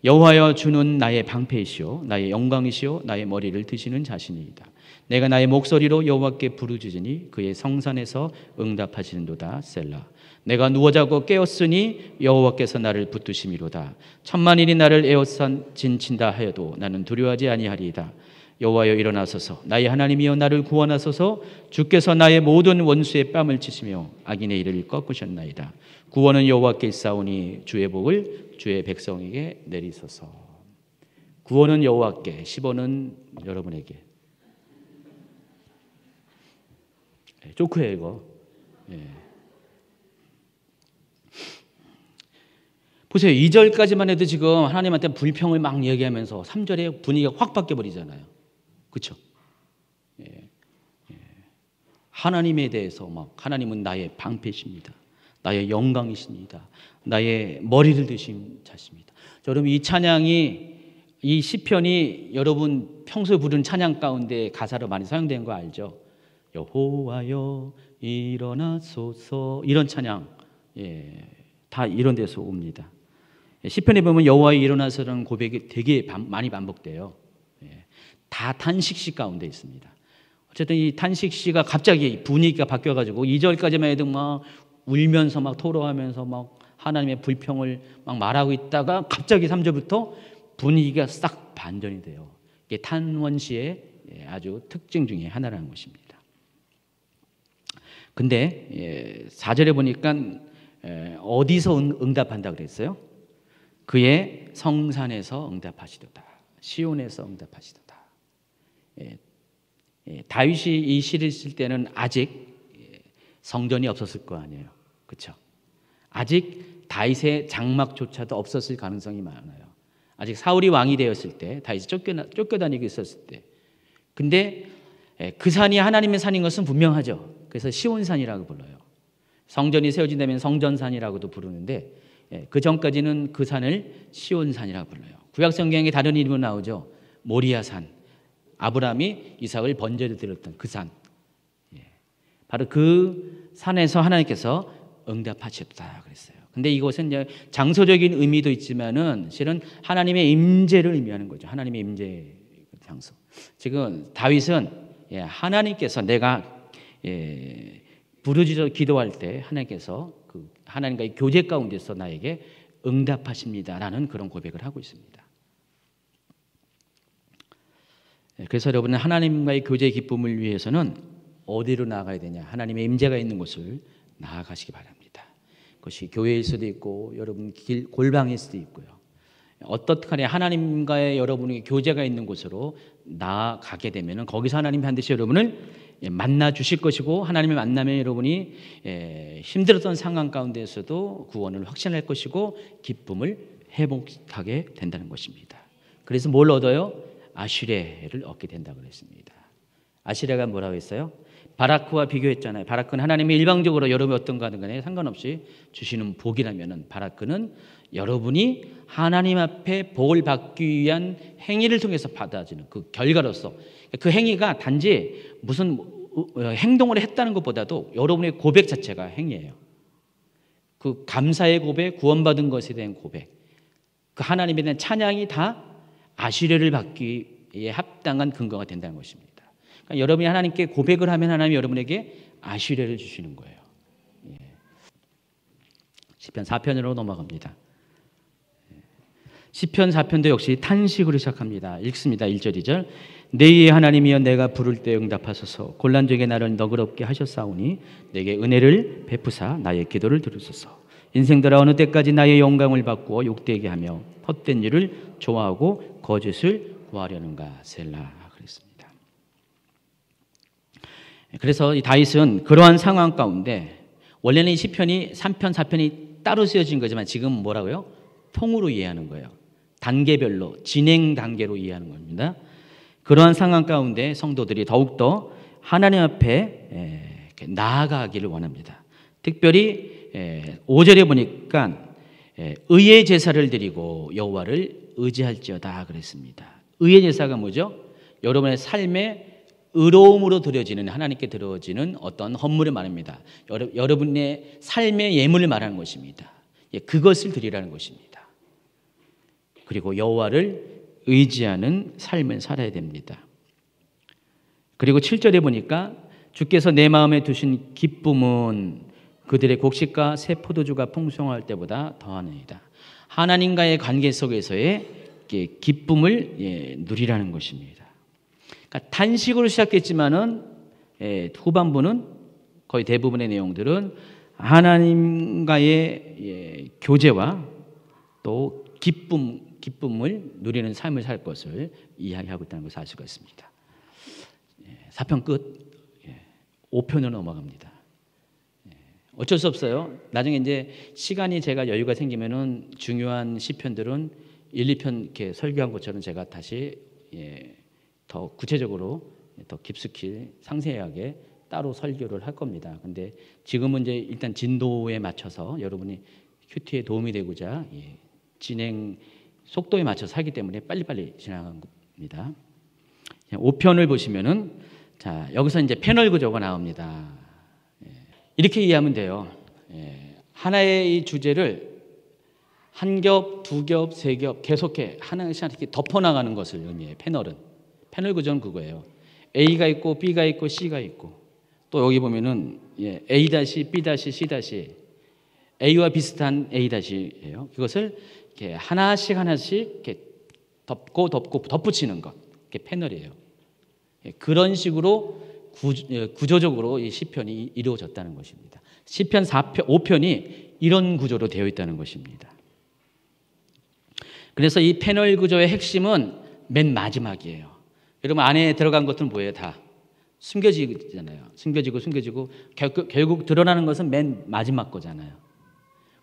[SPEAKER 1] 여호와여, 주는 나의 방패이시오, 나의 영광이시오, 나의 머리를 드시는 자신이다. 내가 나의 목소리로 여호와께 부르짖으니 그의 성산에서 응답하시는도다. 셀라. 내가 누워 자고 깨었으니 여호와께서 나를 붙드심이로다. 천만인이 나를 에워싼 진친다 하여도 나는 두려워하지 아니하리이다. 여호와여, 일어나소서. 나의 하나님이여, 나를 구원하소서. 주께서 나의 모든 원수의 뺨을 치시며 악인의 일을 꺾으셨나이다. 구원은 여호와께 있사오니 주의 복을 주의 백성에게 내리소서. 구원은 여호와께, 10원은 여러분에게. 조크예요 이거. 보세요. 2절까지만 해도 지금 하나님한테 불평을 막 얘기하면서 3절에 분위기가 확 바뀌어버리잖아요. 그렇죠? 하나님에 대해서 막, 하나님은 나의 방패십니다, 나의 영광이십니다, 나의 머리를 드신 자십니다. 여러분, 이 찬양이, 이 시편이 여러분 평소에 부르는 찬양 가운데 가사로 많이 사용된 거 알죠? 여호와여 일어나소서, 이런 찬양, 다 이런 데서 옵니다. 시편에 보면 여호와여 일어나소서라는 고백이 되게 많이 반복돼요. 다 탄식시 가운데 있습니다. 어쨌든 이 탄식시가 갑자기 분위기가 바뀌어가지고 2절까지만 해도 막 울면서 막 토로하면서 막 하나님의 불평을 막 말하고 있다가 갑자기 3절부터 분위기가 싹 반전이 돼요. 이게 탄원시의 아주 특징 중에 하나라는 것입니다. 근데 4절에 보니까 어디서 응답한다 그랬어요? 그의 성산에서 응답하시도다, 시온에서 응답하시도다. 다윗이 이 시를 쓸 때는 아직 성전이 없었을 거 아니에요. 그렇죠? 아직 다윗의 장막조차도 없었을 가능성이 많아요. 아직 사울이 왕이 되었을 때, 다윗이 쫓겨다니고 있었을 때. 근데 그 산이 하나님의 산인 것은 분명하죠. 그래서 시온산이라고 불러요. 성전이 세워진다면 성전산이라고도 부르는데, 그 전까지는 그 산을 시온산이라고 불러요. 구약성경에 다른 이름으로 나오죠. 모리아산. 아브라함이 이삭을 번제로 드렸던 그 산. 바로 그 산에서 하나님께서 응답하셨다 그랬어요. 근데 이것은 이제 장소적인 의미도 있지만은 실은 하나님의 임재를 의미하는 거죠. 하나님의 임재 장소. 지금 다윗은 하나님께서 내가 부르짖어 기도할 때 하나님께서 그 하나님과의 교제 가운데서 나에게 응답하십니다라는 그런 고백을 하고 있습니다. 그래서 여러분은 하나님과의 교제의 기쁨을 위해서는 어디로 나아가야 되냐? 하나님의 임재가 있는 곳을 나아가시기 바랍니다. 그것이 교회일 수도 있고 여러분 골방일 수도 있고요. 어떻게 하나님과의 여러분의 교제가 있는 곳으로 나아가게 되면 거기서 하나님이 반드시 여러분을 만나 주실 것이고, 하나님의 만남에 여러분이 힘들었던 상황 가운데에서도 구원을 확신할 것이고 기쁨을 회복하게 된다는 것입니다. 그래서 뭘 얻어요? 아슈레를 얻게 된다고 그랬습니다. 아슈레가 뭐라고 했어요? 바라크와 비교했잖아요. 바라크는 하나님이 일방적으로 여러분이 어떤가 하는 간에 상관없이 주시는 복이라면, 바라크는 여러분이 하나님 앞에 복을 받기 위한 행위를 통해서 받아지는 그 결과로서, 그 행위가 단지 무슨 행동을 했다는 것보다도 여러분의 고백 자체가 행위예요. 그 감사의 고백, 구원받은 것에 대한 고백, 그 하나님에 대한 찬양이 다 아시레를 받기에 합당한 근거가 된다는 것입니다. 그러니까 여러분이 하나님께 고백을 하면 하나님이 여러분에게 아시레를 주시는 거예요. 시편 4편으로 넘어갑니다. 시편 4편도 역시 탄식으로 시작합니다. 읽습니다. 1절 2절. 내 하나님이여 내가 부를 때 응답하소서. 곤란 중에 나를 너그럽게 하셨사오니 내게 은혜를 베푸사 나의 기도를 들으소서. 인생들아 어느 때까지 나의 영광을 바꾸어 욕되게 하며 헛된 일을 좋아하고 거짓을 구하려는가. 셀라 그랬습니다. 그래서 이 다윗은 그러한 상황 가운데 원래는 이 시편이 3편 4편이 따로 쓰여진 거지만 지금 뭐라고요? 통으로 이해하는 거예요. 단계별로 진행 단계로 이해하는 겁니다. 그러한 상황 가운데 성도들이 더욱더 하나님 앞에 나아가기를 원합니다. 특별히 5절에 보니까 의의 제사를 드리고 여호와를 의지할지어다 그랬습니다. 의의 제사가 뭐죠? 여러분의 삶에 의로움으로 드려지는, 하나님께 드려지는 어떤 헌물을 말합니다. 여러분의 삶의 예물을 말하는 것입니다. 그것을 드리라는 것입니다. 그리고 여호와를 의지하는 삶을 살아야 됩니다. 그리고 7절에 보니까 주께서 내 마음에 두신 기쁨은 그들의 곡식과 새 포도주가 풍성할 때보다 더하니이다. 하나님과의 관계 속에서의 기쁨을 누리라는 것입니다. 그러니까 단식으로 시작했지만은 후반부는 거의 대부분의 내용들은 하나님과의 교제와 또 기쁨을 누리는 삶을 살 것을 이야기하고 있다는 것을 알 수가 있습니다. 4편 끝. 5편으로 넘어갑니다. 어쩔 수 없어요. 나중에 이제 시간이 제가 여유가 생기면은 중요한 시편들은 1, 2편 이렇게 설교한 것처럼 제가 다시 더 구체적으로 더 깊숙이 상세하게 따로 설교를 할 겁니다. 근데 지금은 이제 일단 진도에 맞춰서 여러분이 큐티에 도움이 되고자 진행 속도에 맞춰서 하기 때문에 빨리빨리 진행한 겁니다. 5편을 보시면은 자, 여기서 이제 패널 구조가 나옵니다. 이렇게 이해하면 돼요. 하나의 이 주제를 한 겹, 두 겹, 세 겹 계속해 하나씩 이렇게 덮어나가는 것을 의미해요. 패널 구조는 그거예요. A가 있고 B가 있고 C가 있고 또 여기 보면은 A-, B-, C- A와 비슷한 A-예요. 그것을 이렇게 하나씩 이렇게 덮고 덧붙이는 것, 이게 패널이에요. 그런 식으로 구조적으로 이 시편이 이루어졌다는 것입니다. 시편 4편, 5편이 이런 구조로 되어 있다는 것입니다. 그래서 이 패널 구조의 핵심은 맨 마지막이에요. 여러분 안에 들어간 것들은 뭐예요? 다 숨겨지잖아요. 숨겨지고 결국 드러나는 것은 맨 마지막 거잖아요.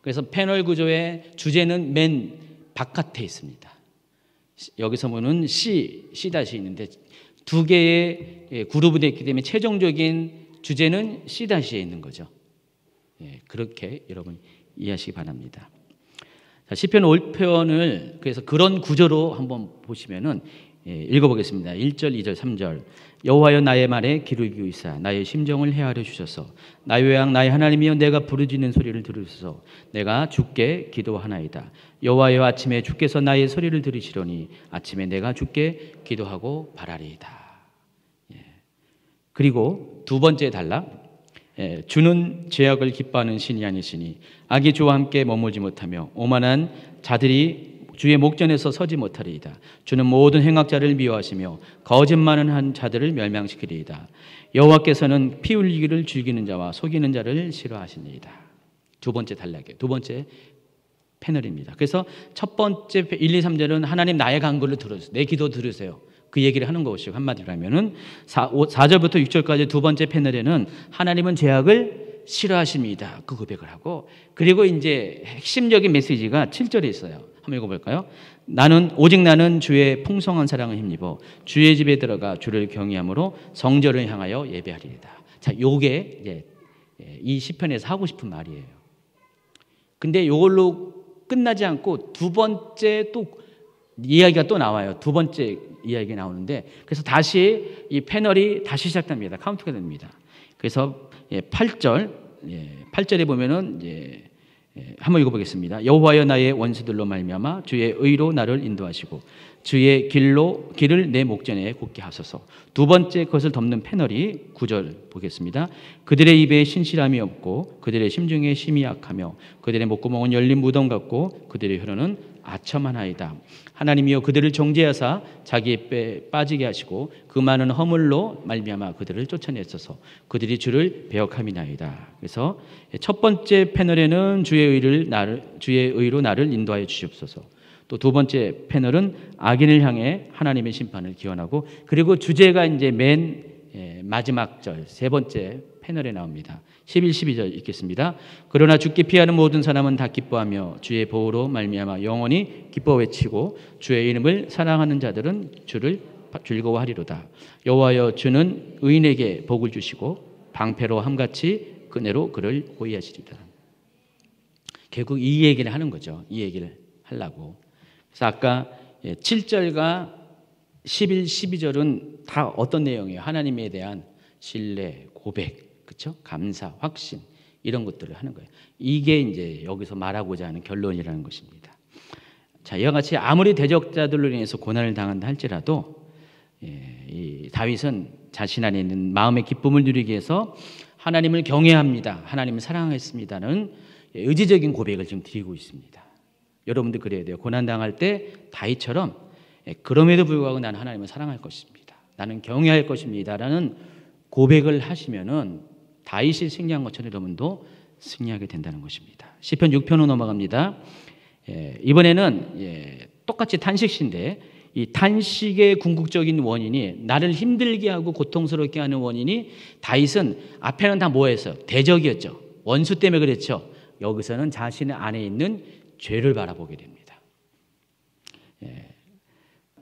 [SPEAKER 1] 그래서 패널 구조의 주제는 맨 바깥에 있습니다. 여기서 보는 C 있는데 두 개의 그룹이 됐기 때문에 최종적인 주제는 C-에 있는 거죠. 그렇게 여러분 이해하시기 바랍니다. 자, 시편 5편을 그래서 그런 구조로 한번 보시면은 읽어보겠습니다. 1절, 2절, 3절. 여호와여 나의 말에 귀를 기울이사 나의 심정을 헤아려 주셔서 나의 왕 나의 하나님이여 내가 부르짖는 소리를 들으소서. 내가 주께 기도하나이다. 여호와여 아침에 주께서 나의 소리를 들으시려니 아침에 내가 주께 기도하고 바라리이다. 그리고 두 번째 단락. 주는 죄악을 기뻐하는 신이 아니시니 악이 주와 함께 머물지 못하며 오만한 자들이 주의 목전에서 서지 못하리이다. 주는 모든 행악자를 미워하시며 거짓말을 한 자들을 멸망시키리이다. 여호와께서는 피 흘리기를 즐기는 자와 속이는 자를 싫어하시니이다. 두 번째 단락이에요. 두 번째 패널입니다. 그래서 첫 번째 1, 2, 3절은 하나님 나의 간구를 들으세요. 내 기도 들으세요. 그 얘기를 하는 것이고 한마디로 하면은 4절부터 6절까지 두 번째 패널에는 하나님은 죄악을 싫어하십니다. 그 고백을 하고 그리고 이제 핵심적인 메시지가 7절에 있어요. 한번 읽어볼까요? 오직 나는 주의 풍성한 사랑을 힘입어 주의 집에 들어가 주를 경외함으로 성전을 향하여 예배하리이다. 자, 요게 이제 이 시편에서 하고 싶은 말이에요. 근데 요걸로 끝나지 않고 두 번째 또 이야기가 또 나와요. 두 번째 이야기가 나오는데 그래서 다시 이 패널이 다시 시작됩니다. 카운트가 됩니다. 그래서 8절에 보면은 이제 한번 읽어보겠습니다. 여호와여 나의 원수들로 말미암아 주의 의로 나를 인도하시고 주의 길을 내 목전에 굳게 하소서. 두 번째 것을 덮는 패널이 9절 보겠습니다. 그들의 입에 신실함이 없고 그들의 심중에 심이 약하며 그들의 목구멍은 열린 무덤 같고 그들의 혀로는 아첨하나이다. 하나님이여 그들을 정죄하사 자기의 뼈에 빠지게 하시고 그 많은 허물로 말미암아 그들을 쫓아내소서. 그들이 주를 배역함이나이다. 그래서 첫 번째 패널에는 주의 의로 나를 인도하여 주시옵소서. 또 두 번째 패널은 악인을 향해 하나님의 심판을 기원하고, 그리고 주제가 이제 맨 마지막 절 세 번째 패널에 나옵니다. 11, 12절 읽겠습니다. 그러나 주께 피하는 모든 사람은 다 기뻐하며 주의 보호로 말미암아 영원히 기뻐 외치고 주의 이름을 사랑하는 자들은 주를 즐거워하리로다. 여호와여 주는 의인에게 복을 주시고 방패로 함같이 그네로 그를 호위하시리다. 결국 이 얘기를 하는 거죠. 이 얘기를 하려고. 그래서 아까 7절과 11, 12절은 다 어떤 내용이에요? 하나님에 대한 신뢰, 고백, 그렇죠? 감사, 확신 이런 것들을 하는 거예요. 이게 이제 여기서 말하고자 하는 결론이라는 것입니다. 자, 이와 같이 아무리 대적자들로 인해서 고난을 당한다 할지라도 이 다윗은 자신 안에 있는 마음의 기쁨을 누리기 위해서 하나님을 경외합니다. 하나님을 사랑했습니다는 의지적인 고백을 지금 드리고 있습니다. 여러분도 그래야 돼요. 고난당할 때 다윗처럼 그럼에도 불구하고 나는 하나님을 사랑할 것입니다. 나는 경외할 것입니다. 라는 고백을 하시면은 다윗이 승리한 것처럼 여러분도 승리하게 된다는 것입니다. 시편 6편으로 넘어갑니다. 이번에는 똑같이 탄식시인데 이 탄식의 궁극적인 원인이 나를 힘들게 하고 고통스럽게 하는 원인이 다윗은 앞에는 다 뭐였어요? 대적이었죠. 원수 때문에 그랬죠. 여기서는 자신의 안에 있는 죄를 바라보게 됩니다.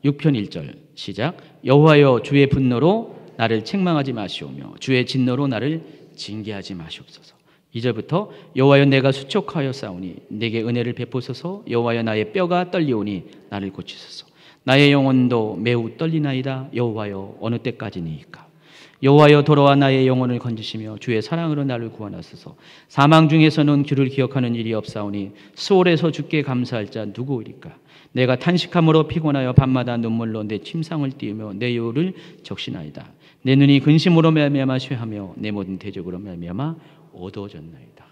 [SPEAKER 1] 6편 1절 시작. 여호와여 주의 분노로 나를 책망하지 마시오며 주의 진노로 나를 징계하지 마시옵소서. 2절부터 여호와여 내가 수척하여 싸우니 내게 은혜를 베푸소서. 여호와여 나의 뼈가 떨리오니 나를 고치소서. 나의 영혼도 매우 떨리나이다. 여호와여 어느 때까지니이까. 여호와여 돌아와 나의 영혼을 건지시며 주의 사랑으로 나를 구원하소서. 사망 중에서는 주를 기억하는 일이 없사오니 수월에서 주께 감사할 자 누구이리까. 내가 탄식함으로 피곤하여 밤마다 눈물로 내 침상을 띄우며 내 요를 적시나이다. 내 눈이 근심으로 말미암아 쇠하며 내 모든 대적으로 말미암아 어두워졌나이다.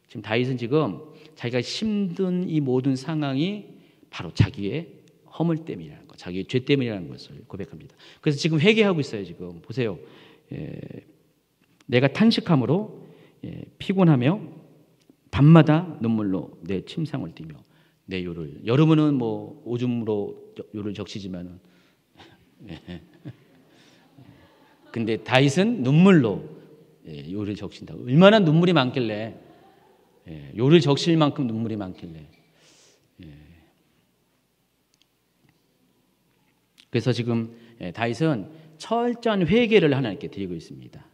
[SPEAKER 1] 지금 다윗은 지금 자기가 힘든 이 모든 상황이 바로 자기의 허물 때문이라는 것, 자기의 죄 때문이라는 것을 고백합니다. 그래서 지금 회개하고 있어요. 지금 보세요. 내가 탄식함으로 피곤하며 밤마다 눈물로 내 침상을 띠며 내 요를, 여러분은 뭐 오줌으로 요를 적시지만은 근데 다윗은 눈물로 요를 적신다. 얼마나 눈물이 많길래 요를 적실 만큼 눈물이 많길래. 그래서 지금 다윗은 철저한 회개를 하나님께 드리고 있습니다.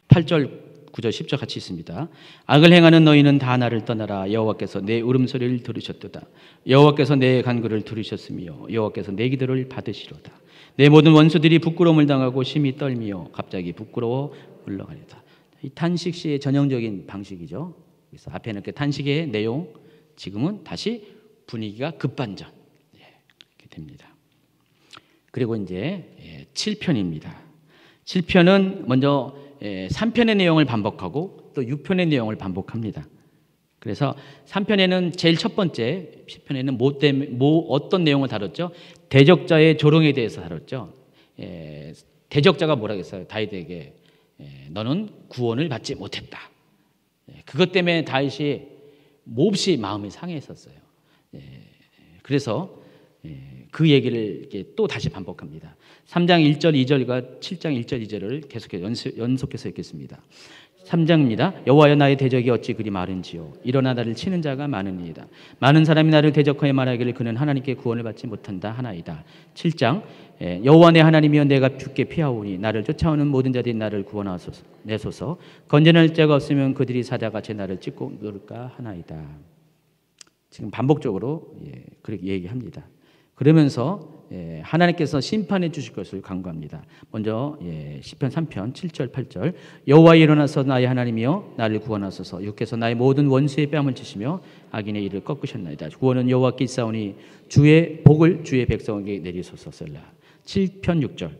[SPEAKER 1] 8절, 9절, 10절 같이 있습니다. 악을 행하는 너희는 다 나를 떠나라. 여호와께서 내 울음소리를 들으셨도다. 여호와께서 내 간구를 들으셨으며 여호와께서 내 기도를 받으시로다. 내 모든 원수들이 부끄러움을 당하고 심히 떨미어 갑자기 부끄러워 물러가리다. 이 탄식 시의 전형적인 방식이죠. 그래서 앞에는 이렇게 탄식의 내용, 지금은 다시 분위기가 급반전 이렇게 됩니다. 그리고 이제 7편입니다. 7편은 먼저 3편의 내용을 반복하고 또 6편의 내용을 반복합니다. 그래서 3편에는 제일 첫 번째 10편에는 어떤 내용을 다뤘죠? 대적자의 조롱에 대해서 다뤘죠. 대적자가 뭐라고 했어요? 다윗에게 너는 구원을 받지 못했다. 그것 때문에 다윗이 몹시 마음이 상해했었어요. 그래서 그 얘기를 이렇게 또 다시 반복합니다. 3장 1절 2절과 7장 1절 2절을 계속해서 연속해서 읽겠습니다. 3장입니다. 여호와여 나의 대적이 어찌 그리 많은지요. 일어나 나를 치는 자가 많으니이다. 많은 사람이 나를 대적하여 말하기를 그는 하나님께 구원을 받지 못한다 하나이다. 7장 여호와 내 하나님이여 내가 주께 피하오니 나를 쫓아오는 모든 자들이 나를 구원하소서. 건져낼 자가 없으면 그들이 사자같이 나를 찢고 누를까 하나이다. 지금 반복적으로 그렇게 얘기합니다. 그러면서 하나님께서 심판해 주실 것을 간구합니다. 먼저 시편 3편 7절 8절 여호와 일어나서 나의 하나님이여 나를 구원하소서. 주께서 나의 모든 원수의 뺨을 치시며 악인의 일을 꺾으셨나이다. 구원은 여호와께 있사오니 주의 복을 주의 백성에게 내리소서. 셀라. 7편 6절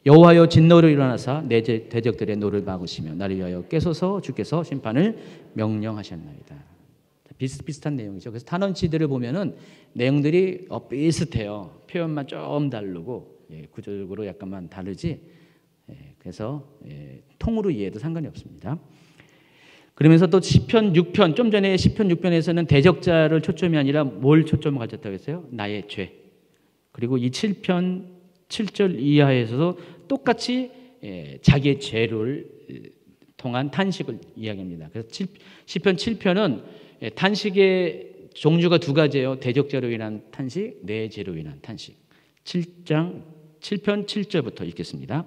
[SPEAKER 1] 여호와여 진노로 일어나사 내 대적들의 노를 막으시며 나를 위하여 깨소서. 주께서 심판을 명령하셨나이다. 비슷비슷한 내용이죠. 그래서 탄원시들을 보면은 내용들이 비슷해요. 표현만 좀 다르고 구조적으로 약간만 다르지. 그래서 통으로 이해해도 상관이 없습니다. 그러면서 또 시편 6편 좀 전에 시편 6편에서는 대적자를 초점이 아니라 뭘 초점을 가졌다고 했어요? 나의 죄. 그리고 이 7편 7절 이하에서도 똑같이 자기의 죄를 통한 탄식을 이야기합니다. 그래서 시편 7편은 탄식의 종류가 두 가지예요. 대적자로 인한 탄식, 내 죄로 인한 탄식. 7편 7절부터 읽겠습니다.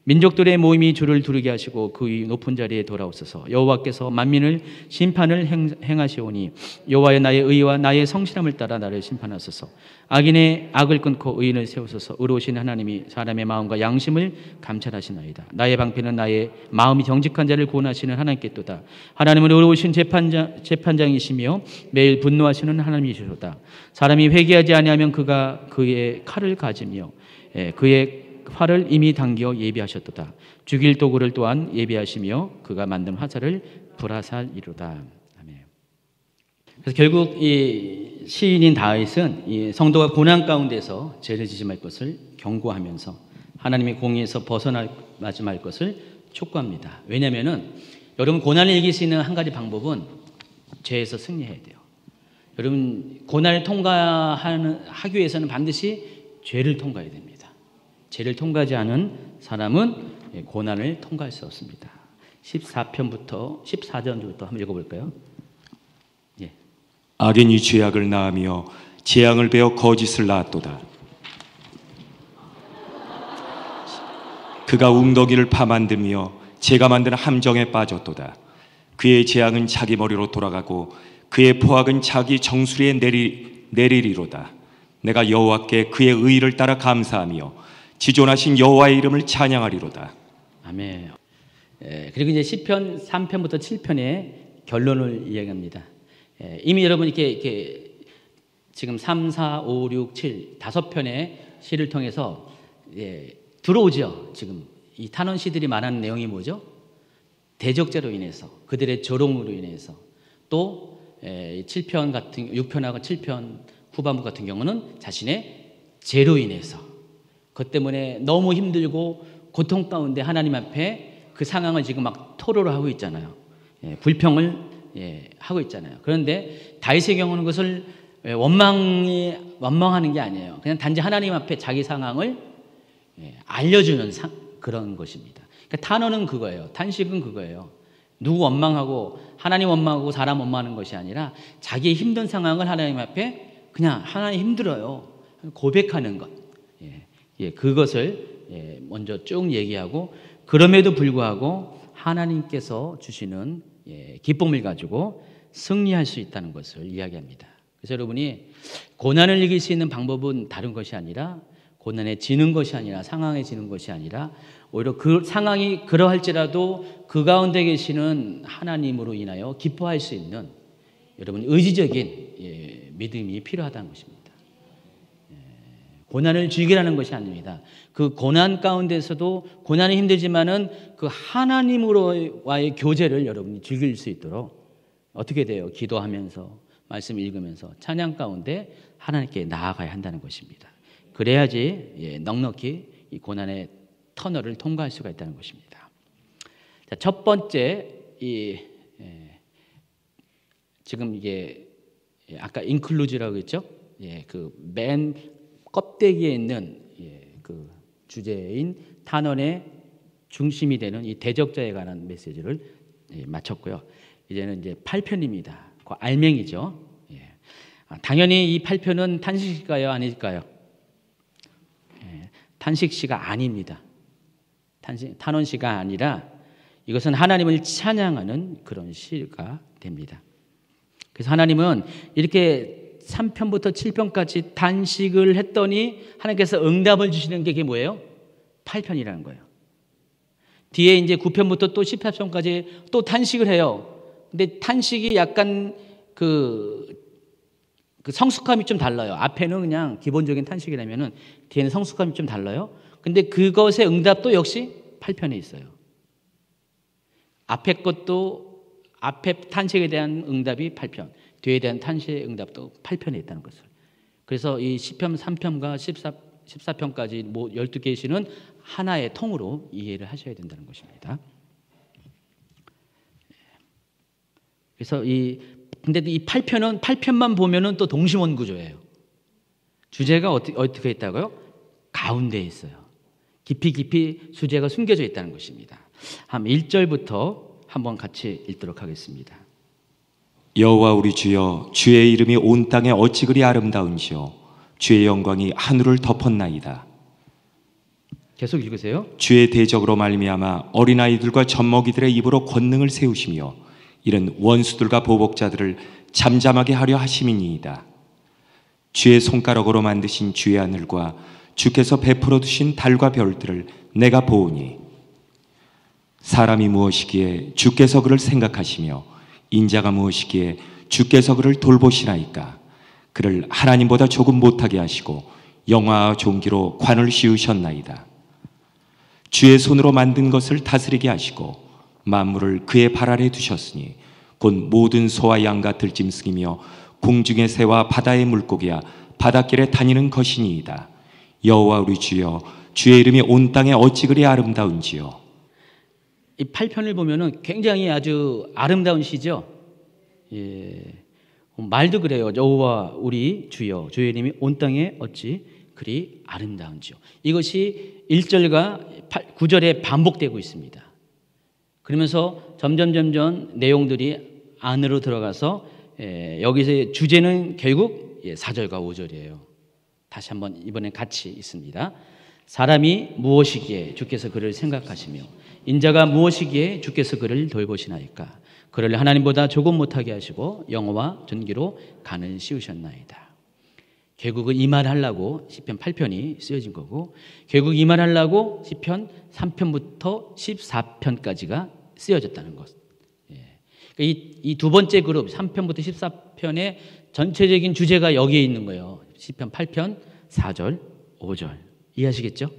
[SPEAKER 1] 민족들의 모임이 주를 두르게 하시고 그 높은 자리에 돌아오소서. 여호와께서 만민을 심판을 행하시오니 여호와여 나의 의와 나의 성실함을 따라 나를 심판하소서. 악인의 악을 끊고 의인을 세우소서. 의로우신 하나님이 사람의 마음과 양심을 감찰하시나이다. 나의 방패는 나의 마음이 정직한 자를 구원하시는 하나님께도다. 하나님은 의로우신 재판장이시며 매일 분노하시는 하나님이시로다. 사람이 회개하지 아니하면 그가 그의 칼을 가지며 그의 활을 이미 당겨 예비하셨도다. 죽일 도구를 또한 예비하시며 그가 만든 화살을 불화살이로다. 아멘. 그래서 결국 이 시인인 다윗은 이 성도가 고난 가운데서 죄를 지지 말 것을 경고하면서 하나님의 공의에서 벗어나지 말 것을 촉구합니다. 왜냐하면은 여러분 고난을 이길 수 있는 한 가지 방법은 죄에서 승리해야 돼요. 여러분 고난을 통과하기 위해서는 반드시 죄를 통과해야 됩니다. 죄를 통과하지 않은 사람은 고난을 통과할 수 없습니다. 14편부터 14절부터 한번 읽어볼까요? 예.
[SPEAKER 2] 악인이 죄악을 낳으며 재앙을 베어 거짓을 낳았도다. 그가 웅덩이를 파만들며 재가 만든 함정에 빠졌도다. 그의 재앙은 자기 머리로 돌아가고 그의 포악은 자기 정수리에 내리리로다. 내가 여호와께 그의 의를 따라 감사하며 지존하신 여호와의 이름을 찬양하리로다.
[SPEAKER 1] 아멘. 그리고 이제 시편 3편부터 7편의 결론을 이야기합니다. 이미 여러분 이렇게 지금 3, 4, 5, 6, 7 다섯 편의 시를 통해서 들어오죠. 지금 이 탄원 시들이 말하는 내용이 뭐죠? 대적자로 인해서 그들의 조롱으로 인해서 또 7편 같은 6편하고 7편 후반부 같은 경우는 자신의 죄로 인해서 그것 때문에 너무 힘들고 고통 가운데 하나님 앞에 그 상황을 지금 막 토로를 하고 있잖아요. 불평을 하고 있잖아요. 그런데 다윗의 경우는 그것을 원망하는 게 아니에요. 그냥 단지 하나님 앞에 자기 상황을 알려주는 그런 것입니다. 그러니까 탄원은 그거예요. 탄식은 그거예요. 누구 원망하고 하나님 원망하고 사람 원망하는 것이 아니라 자기의 힘든 상황을 하나님 앞에 그냥 하나님 힘들어요. 고백하는 것. 그것을 먼저 쭉 얘기하고 그럼에도 불구하고 하나님께서 주시는 기쁨을 가지고 승리할 수 있다는 것을 이야기합니다. 그래서 여러분이 고난을 이길 수 있는 방법은 다른 것이 아니라 고난에 지는 것이 아니라 상황에 지는 것이 아니라 오히려 그 상황이 그러할지라도 그 가운데 계시는 하나님으로 인하여 기뻐할 수 있는 여러분 의지적인 믿음이 필요하다는 것입니다. 고난을 즐기라는 것이 아닙니다. 그 고난 가운데서도 고난이 힘들지만은 그 하나님으로와의 교제를 여러분이 즐길 수 있도록 어떻게 돼요? 기도하면서 말씀 읽으면서 찬양 가운데 하나님께 나아가야 한다는 것입니다. 그래야지 넉넉히 이 고난의 터널을 통과할 수가 있다는 것입니다. 자, 첫 번째 지금 이게 아까 인클루즈라고 했죠? 그 맨 껍데기에 있는 그 주제인 탄원의 중심이 되는 이 대적자에 관한 메시지를 마쳤고요. 이제는 이제 8편입니다. 그 알맹이죠. 당연히 이 8편은 탄식시가요, 아닐까요? 탄식시가 아닙니다. 탄원시가 아니라 이것은 하나님을 찬양하는 그런 시가 됩니다. 그래서 하나님은 이렇게 3편부터 7편까지 단식을 했더니 하나님께서 응답을 주시는 게 그게 뭐예요? 8편이라는 거예요. 뒤에 이제 9편부터 또 14편까지 또 탄식을 해요. 근데 탄식이 약간 그 성숙함이 좀 달라요. 앞에는 그냥 기본적인 탄식이라면은 뒤에는 성숙함이 좀 달라요. 근데 그것의 응답도 역시 8편에 있어요. 앞에 탄식에 대한 응답이 8편, 뒤에 대한 탄식의 응답도 8편에 있다는 것을. 그래서 이 10편, 3편과 14편까지 뭐 12개의 시는 하나의 통으로 이해를 하셔야 된다는 것입니다. 그래서 근데 이 8편만 보면은 또 동심원 구조예요. 주제가 어떻게 있다고요? 가운데에 있어요. 깊이 주제가 숨겨져 있다는 것입니다. 한 1절부터 한번 같이 읽도록 하겠습니다.
[SPEAKER 2] 여호와 우리 주여, 주의 이름이 온 땅에 어찌 그리 아름다운지요. 주의 영광이 하늘을 덮었나이다.
[SPEAKER 1] 계속 읽으세요.
[SPEAKER 2] 주의 대적으로 말미암아 어린아이들과 젖먹이들의 입으로 권능을 세우시며 이는 원수들과 보복자들을 잠잠하게 하려 하심이니이다. 주의 손가락으로 만드신 주의 하늘과 주께서 베풀어 두신 달과 별들을 내가 보오니 사람이 무엇이기에 주께서 그를 생각하시며 인자가 무엇이기에 주께서 그를 돌보시나이까. 그를 하나님보다 조금 못하게 하시고 영화와 종기로 관을 씌우셨나이다. 주의 손으로 만든 것을 다스리게 하시고 만물을 그의 발 아래 두셨으니 곧 모든 소와 양과 들짐승이며 공중의 새와 바다의 물고기야 바닷길에 다니는 것이니이다. 여호와 우리 주여, 주의 이름이 온 땅에 어찌 그리 아름다운지요.
[SPEAKER 1] 이 8편을 보면은 굉장히 아주 아름다운 시죠. 예. 말도 그래요. 여호와 우리 주여, 주의 이름이 온 땅에 어찌 그리 아름다운지요. 이것이 1절과 9절에 반복되고 있습니다. 그러면서 점점 내용들이 안으로 들어가서 여기서 주제는 결국 4절과 5절이에요. 다시 한번 이번엔 같이 있습니다. 사람이 무엇이기에 주께서 그를 생각하시며 인자가 무엇이기에 주께서 그를 돌보시나이까. 그를 하나님보다 조금 못하게 하시고 영어와 전기로 간을 씌우셨나이다. 결국은 이 말 하려고 시편 8편이 쓰여진 거고, 결국 이 말 하려고 시편 3편부터 14편까지가 쓰여졌다는 것. 이 두 번째 그룹 3편부터 14편의 전체적인 주제가 여기에 있는 거예요. 시편 8편 4절 5절 이해하시겠죠?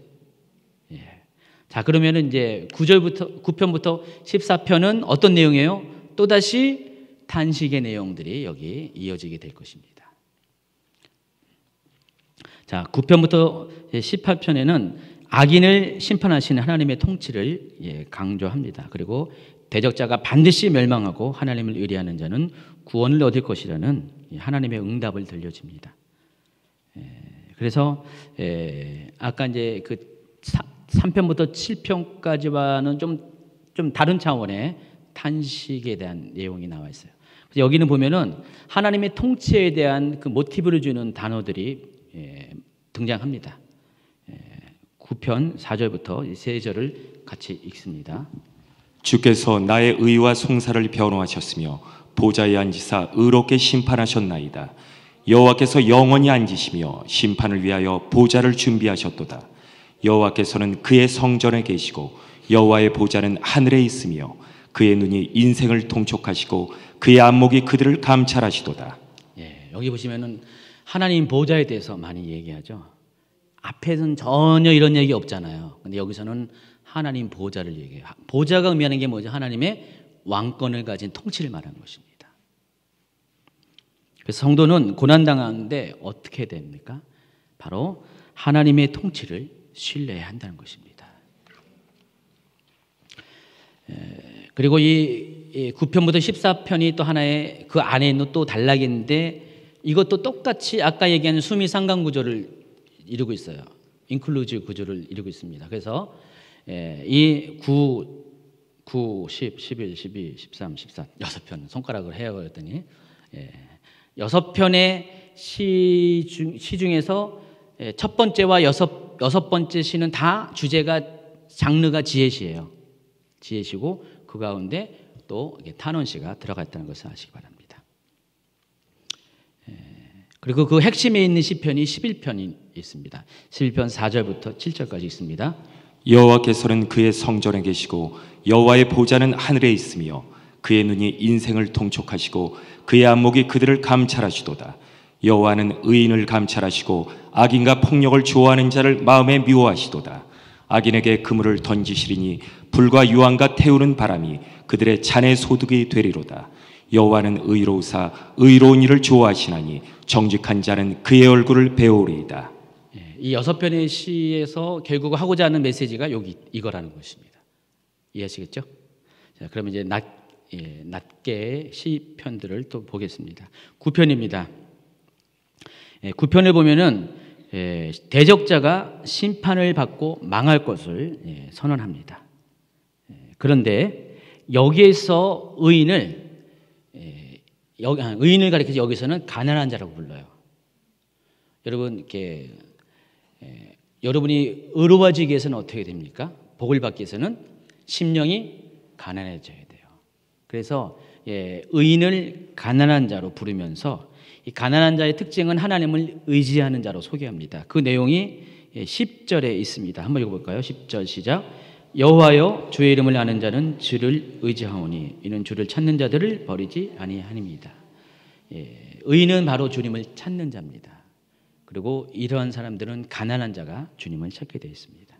[SPEAKER 1] 예. 자, 그러면은 이제 9편부터 14편은 어떤 내용이에요? 또다시 탄식의 내용들이 여기 이어지게 될 것입니다. 자, 9편부터 18편에는 악인을 심판하시는 하나님의 통치를 강조합니다. 그리고 대적자가 반드시 멸망하고 하나님을 의뢰하는 자는 구원을 얻을 것이라는 하나님의 응답을 들려줍니다. 그래서 아까 이제 그 3편부터 7편까지와는 좀 다른 차원의 탄식에 대한 내용이 나와 있어요. 그래서 여기는 보면은 하나님의 통치에 대한 그 모티브를 주는 단어들이 등장합니다. 9편 4절부터 3절을 같이 읽습니다.
[SPEAKER 2] 주께서 나의 의와 송사를 변호하셨으며 보좌에 앉으사 의롭게 심판하셨나이다. 여호와께서 영원히 앉으시며 심판을 위하여 보좌를 준비하셨도다. 여호와께서는 그의 성전에 계시고 여호와의 보좌는 하늘에 있으며 그의 눈이 인생을 통촉하시고 그의 안목이 그들을 감찰하시도다.
[SPEAKER 1] 여기 보시면은 하나님 보좌에 대해서 많이 얘기하죠. 앞에서는 전혀 이런 얘기 없잖아요. 근데 여기서는 하나님 보좌를 얘기해요. 보좌가 의미하는 게 뭐죠? 하나님의 왕권을 가진 통치를 말하는 것입니다. 그래서 성도는 고난당하는데 어떻게 됩니까? 바로 하나님의 통치를 신뢰해야 한다는 것입니다. 그리고 이 9편부터 14편이 또 하나의 그 안에 있는 또 단락이 있는데 이것도 똑같이 아까 얘기한 수미 상관 구조를 이루고 있어요. 인클루지브 구조를 이루고 있습니다. 그래서 이 9, 10, 11, 12, 13, 14, 6편 손가락을 해요 그랬더니 6편의 시 중에서 첫 번째와 여섯 번째 시는 다 주제가 장르가 지혜시예요. 지혜시고 그 가운데 또 탄원시가 들어가 있다는 것을 아시기 바랍니다. 그리고 그 핵심에 있는 시편이 11편이 있습니다. 11편 4절부터 7절까지 있습니다.
[SPEAKER 2] 여호와께서는 그의 성전에 계시고 여호와의 보좌는 하늘에 있으며 그의 눈이 인생을 통촉하시고 그의 안목이 그들을 감찰하시도다. 여호와는 의인을 감찰하시고 악인과 폭력을 좋아하는 자를 마음에 미워하시도다. 악인에게 그물을 던지시리니 불과 유황과 태우는 바람이 그들의 잔의 소득이 되리로다. 여호와는 의로우사 의로운 일을 좋아하시나니 정직한 자는 그의 얼굴을 배우리이다.
[SPEAKER 1] 이 6편의 시에서 결국 하고자 하는 메시지가 이거라는 것입니다. 이해하시겠죠? 자, 그러면 이제 낮게 시편들을 또 보겠습니다. 9편입니다. 9편을 보면은 대적자가 심판을 받고 망할 것을 선언합니다. 그런데 여기에서 의인을 가리켜서 여기서는 가난한 자라고 불러요. 여러분 이렇게 여러분이 의로워지기 위해서는 어떻게 됩니까? 복을 받기 위해서는 심령이 가난해져야 돼요. 그래서 의인을 가난한 자로 부르면서 이 가난한 자의 특징은 하나님을 의지하는 자로 소개합니다. 그 내용이 10절에 있습니다. 한번 읽어볼까요? 10절 시작. 여호와여 주의 이름을 아는 자는 주를 의지하오니 이는 주를 찾는 자들을 버리지 아니하니이다. 의인은 바로 주님을 찾는 자입니다. 그리고 이러한 사람들은 가난한 자가 주님을 찾게 되어 있습니다.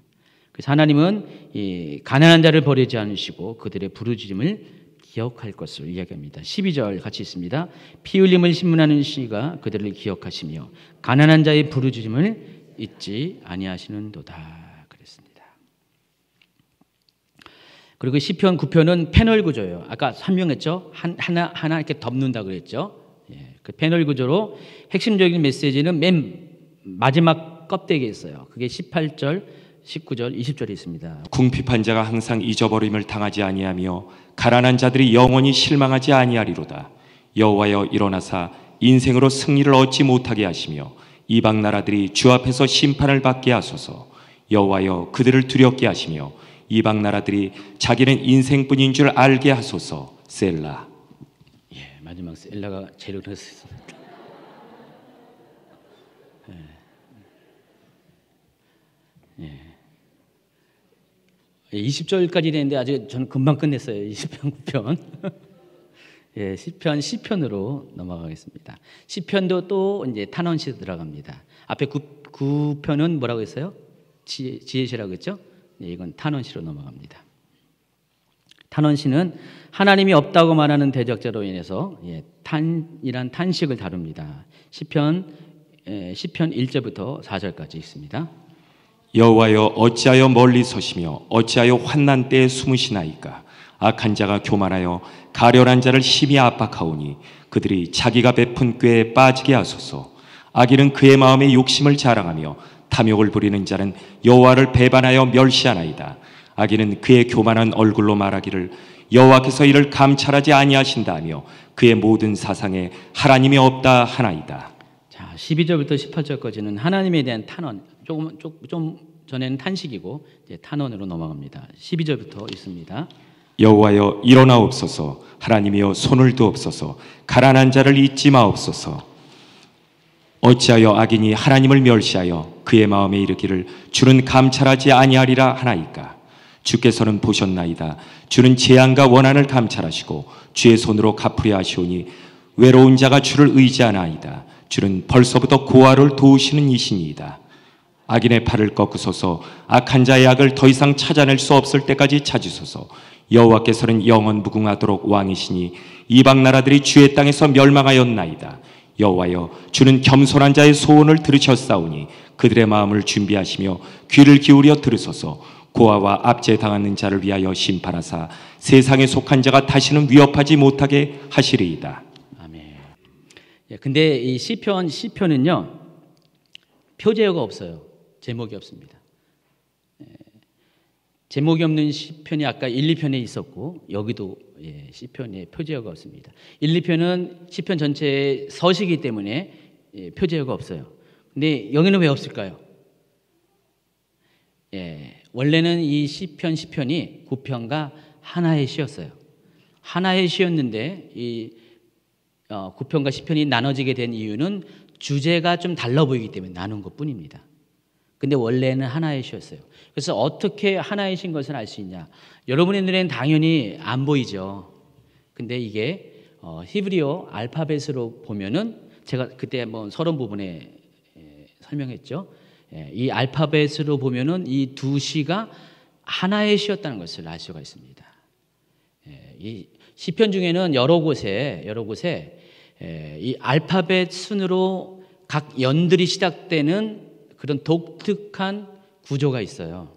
[SPEAKER 1] 그래서 하나님은 이 가난한 자를 버리지 않으시고 그들의 부르짖음을 기억할 것을 이야기합니다. 12절 같이 있습니다. 피 흘림을 신문하는 시가 그들을 기억하시며 가난한 자의 부르짖음을 잊지 아니하시는도다 그랬습니다. 그리고 시편 9편은 패널 구조예요. 아까 설명했죠. 하나 이렇게 덮는다 그랬죠. 그 패널 구조로 핵심적인 메시지는 맨 마지막 껍데기에 있어요. 그게 18절, 19절, 20절에 있습니다.
[SPEAKER 2] 궁핍한 자가 항상 잊어버림을 당하지 아니하며 가난한 자들이 영원히 실망하지 아니하리로다. 여호와여 일어나사 인생으로 승리를 얻지 못하게 하시며 이방 나라들이 주 앞에서 심판을 받게 하소서. 여호와여 그들을 두렵게 하시며 이방 나라들이 자기는 인생뿐인 줄 알게 하소서. 셀라.
[SPEAKER 1] 마지막 셀라가 제일 어렵습니다. 20절까지 되는데 아직 저는 금방 끝냈어요. 20편 9편. 10편으로 넘어가겠습니다. 10편도 또 이제 탄원시 들어갑니다. 앞에 9편은 뭐라고 했어요? 지혜시라고 했죠? 이건 탄원시로 넘어갑니다. 탄원시는 하나님이 없다고 말하는 대적자로 인해서 탄이란 탄식을 다룹니다. 10편 1절부터 4절까지 있습니다.
[SPEAKER 2] 여호와여 어찌하여 멀리 서시며 어찌하여 환난 때에 숨으시나이까. 악한 자가 교만하여 가련한 자를 심히 압박하오니 그들이 자기가 베푼 꾀에 빠지게 하소서. 악인은 그의 마음에 욕심을 자랑하며 탐욕을 부리는 자는 여호와를 배반하여 멸시하나이다. 악인은 그의 교만한 얼굴로 말하기를 여호와께서 이를 감찰하지 아니하신다며 그의 모든 사상에 하나님이 없다 하나이다.
[SPEAKER 1] 자, 12절부터 18절까지는 하나님에 대한 탄원, 좀 전에는 탄식이고 이제 탄원으로 넘어갑니다. 12절부터 있습니다.
[SPEAKER 2] 여호와여 일어나옵소서. 하나님이여 손을 두옵소서. 가난한 자를 잊지 마옵소서. 어찌하여 악인이 하나님을 멸시하여 그의 마음에 이르기를 주는 감찰하지 아니하리라 하나이까. 주께서는 보셨나이다. 주는 재앙과 원한을 감찰하시고 주의 손으로 갚으려 하시오니 외로운 자가 주를 의지하나이다. 주는 벌써부터 고아를 도우시는 이신이이다. 악인의 팔을 꺾으소서. 악한 자의 악을 더 이상 찾아낼 수 없을 때까지 찾으소서. 여호와께서는 영원 무궁하도록 왕이시니 이방 나라들이 주의 땅에서 멸망하였나이다. 여호와여 주는 겸손한 자의 소원을 들으셨사오니 그들의 마음을 준비하시며 귀를 기울여 들으소서. 고아와 압제당하는 자를 위하여 심판하사 세상에 속한 자가 다시는 위협하지 못하게 하시리이다.
[SPEAKER 1] 아멘. 근데 이 시편은요 표제어가 없어요. 제목이 없습니다. 제목이 없는 시편이 아까 1, 2편에 있었고 여기도 시편에 표제어가 없습니다. 1, 2편은 시편 전체의 서시기 때문에 표제어가 없어요. 근데 여기는 왜 없을까요? 원래는 이 시편이 9편과 하나의 시였어요. 하나의 시였는데 이 9편과 10편이 나눠지게 된 이유는 주제가 좀 달라 보이기 때문에 나눈 것뿐입니다. 근데 원래는 하나의 시였어요. 그래서 어떻게 하나의 시인 것을 알 수 있냐? 여러분의 눈에는 당연히 안 보이죠. 근데 이게 히브리어 알파벳으로 보면은 제가 그때 한번 서론 부분에 설명했죠. 이 알파벳으로 보면은 이 두 시가 하나의 시였다는 것을 알 수가 있습니다. 이 시편 중에는 여러 곳에 이 알파벳 순으로 각 연들이 시작되는 그런 독특한 구조가 있어요.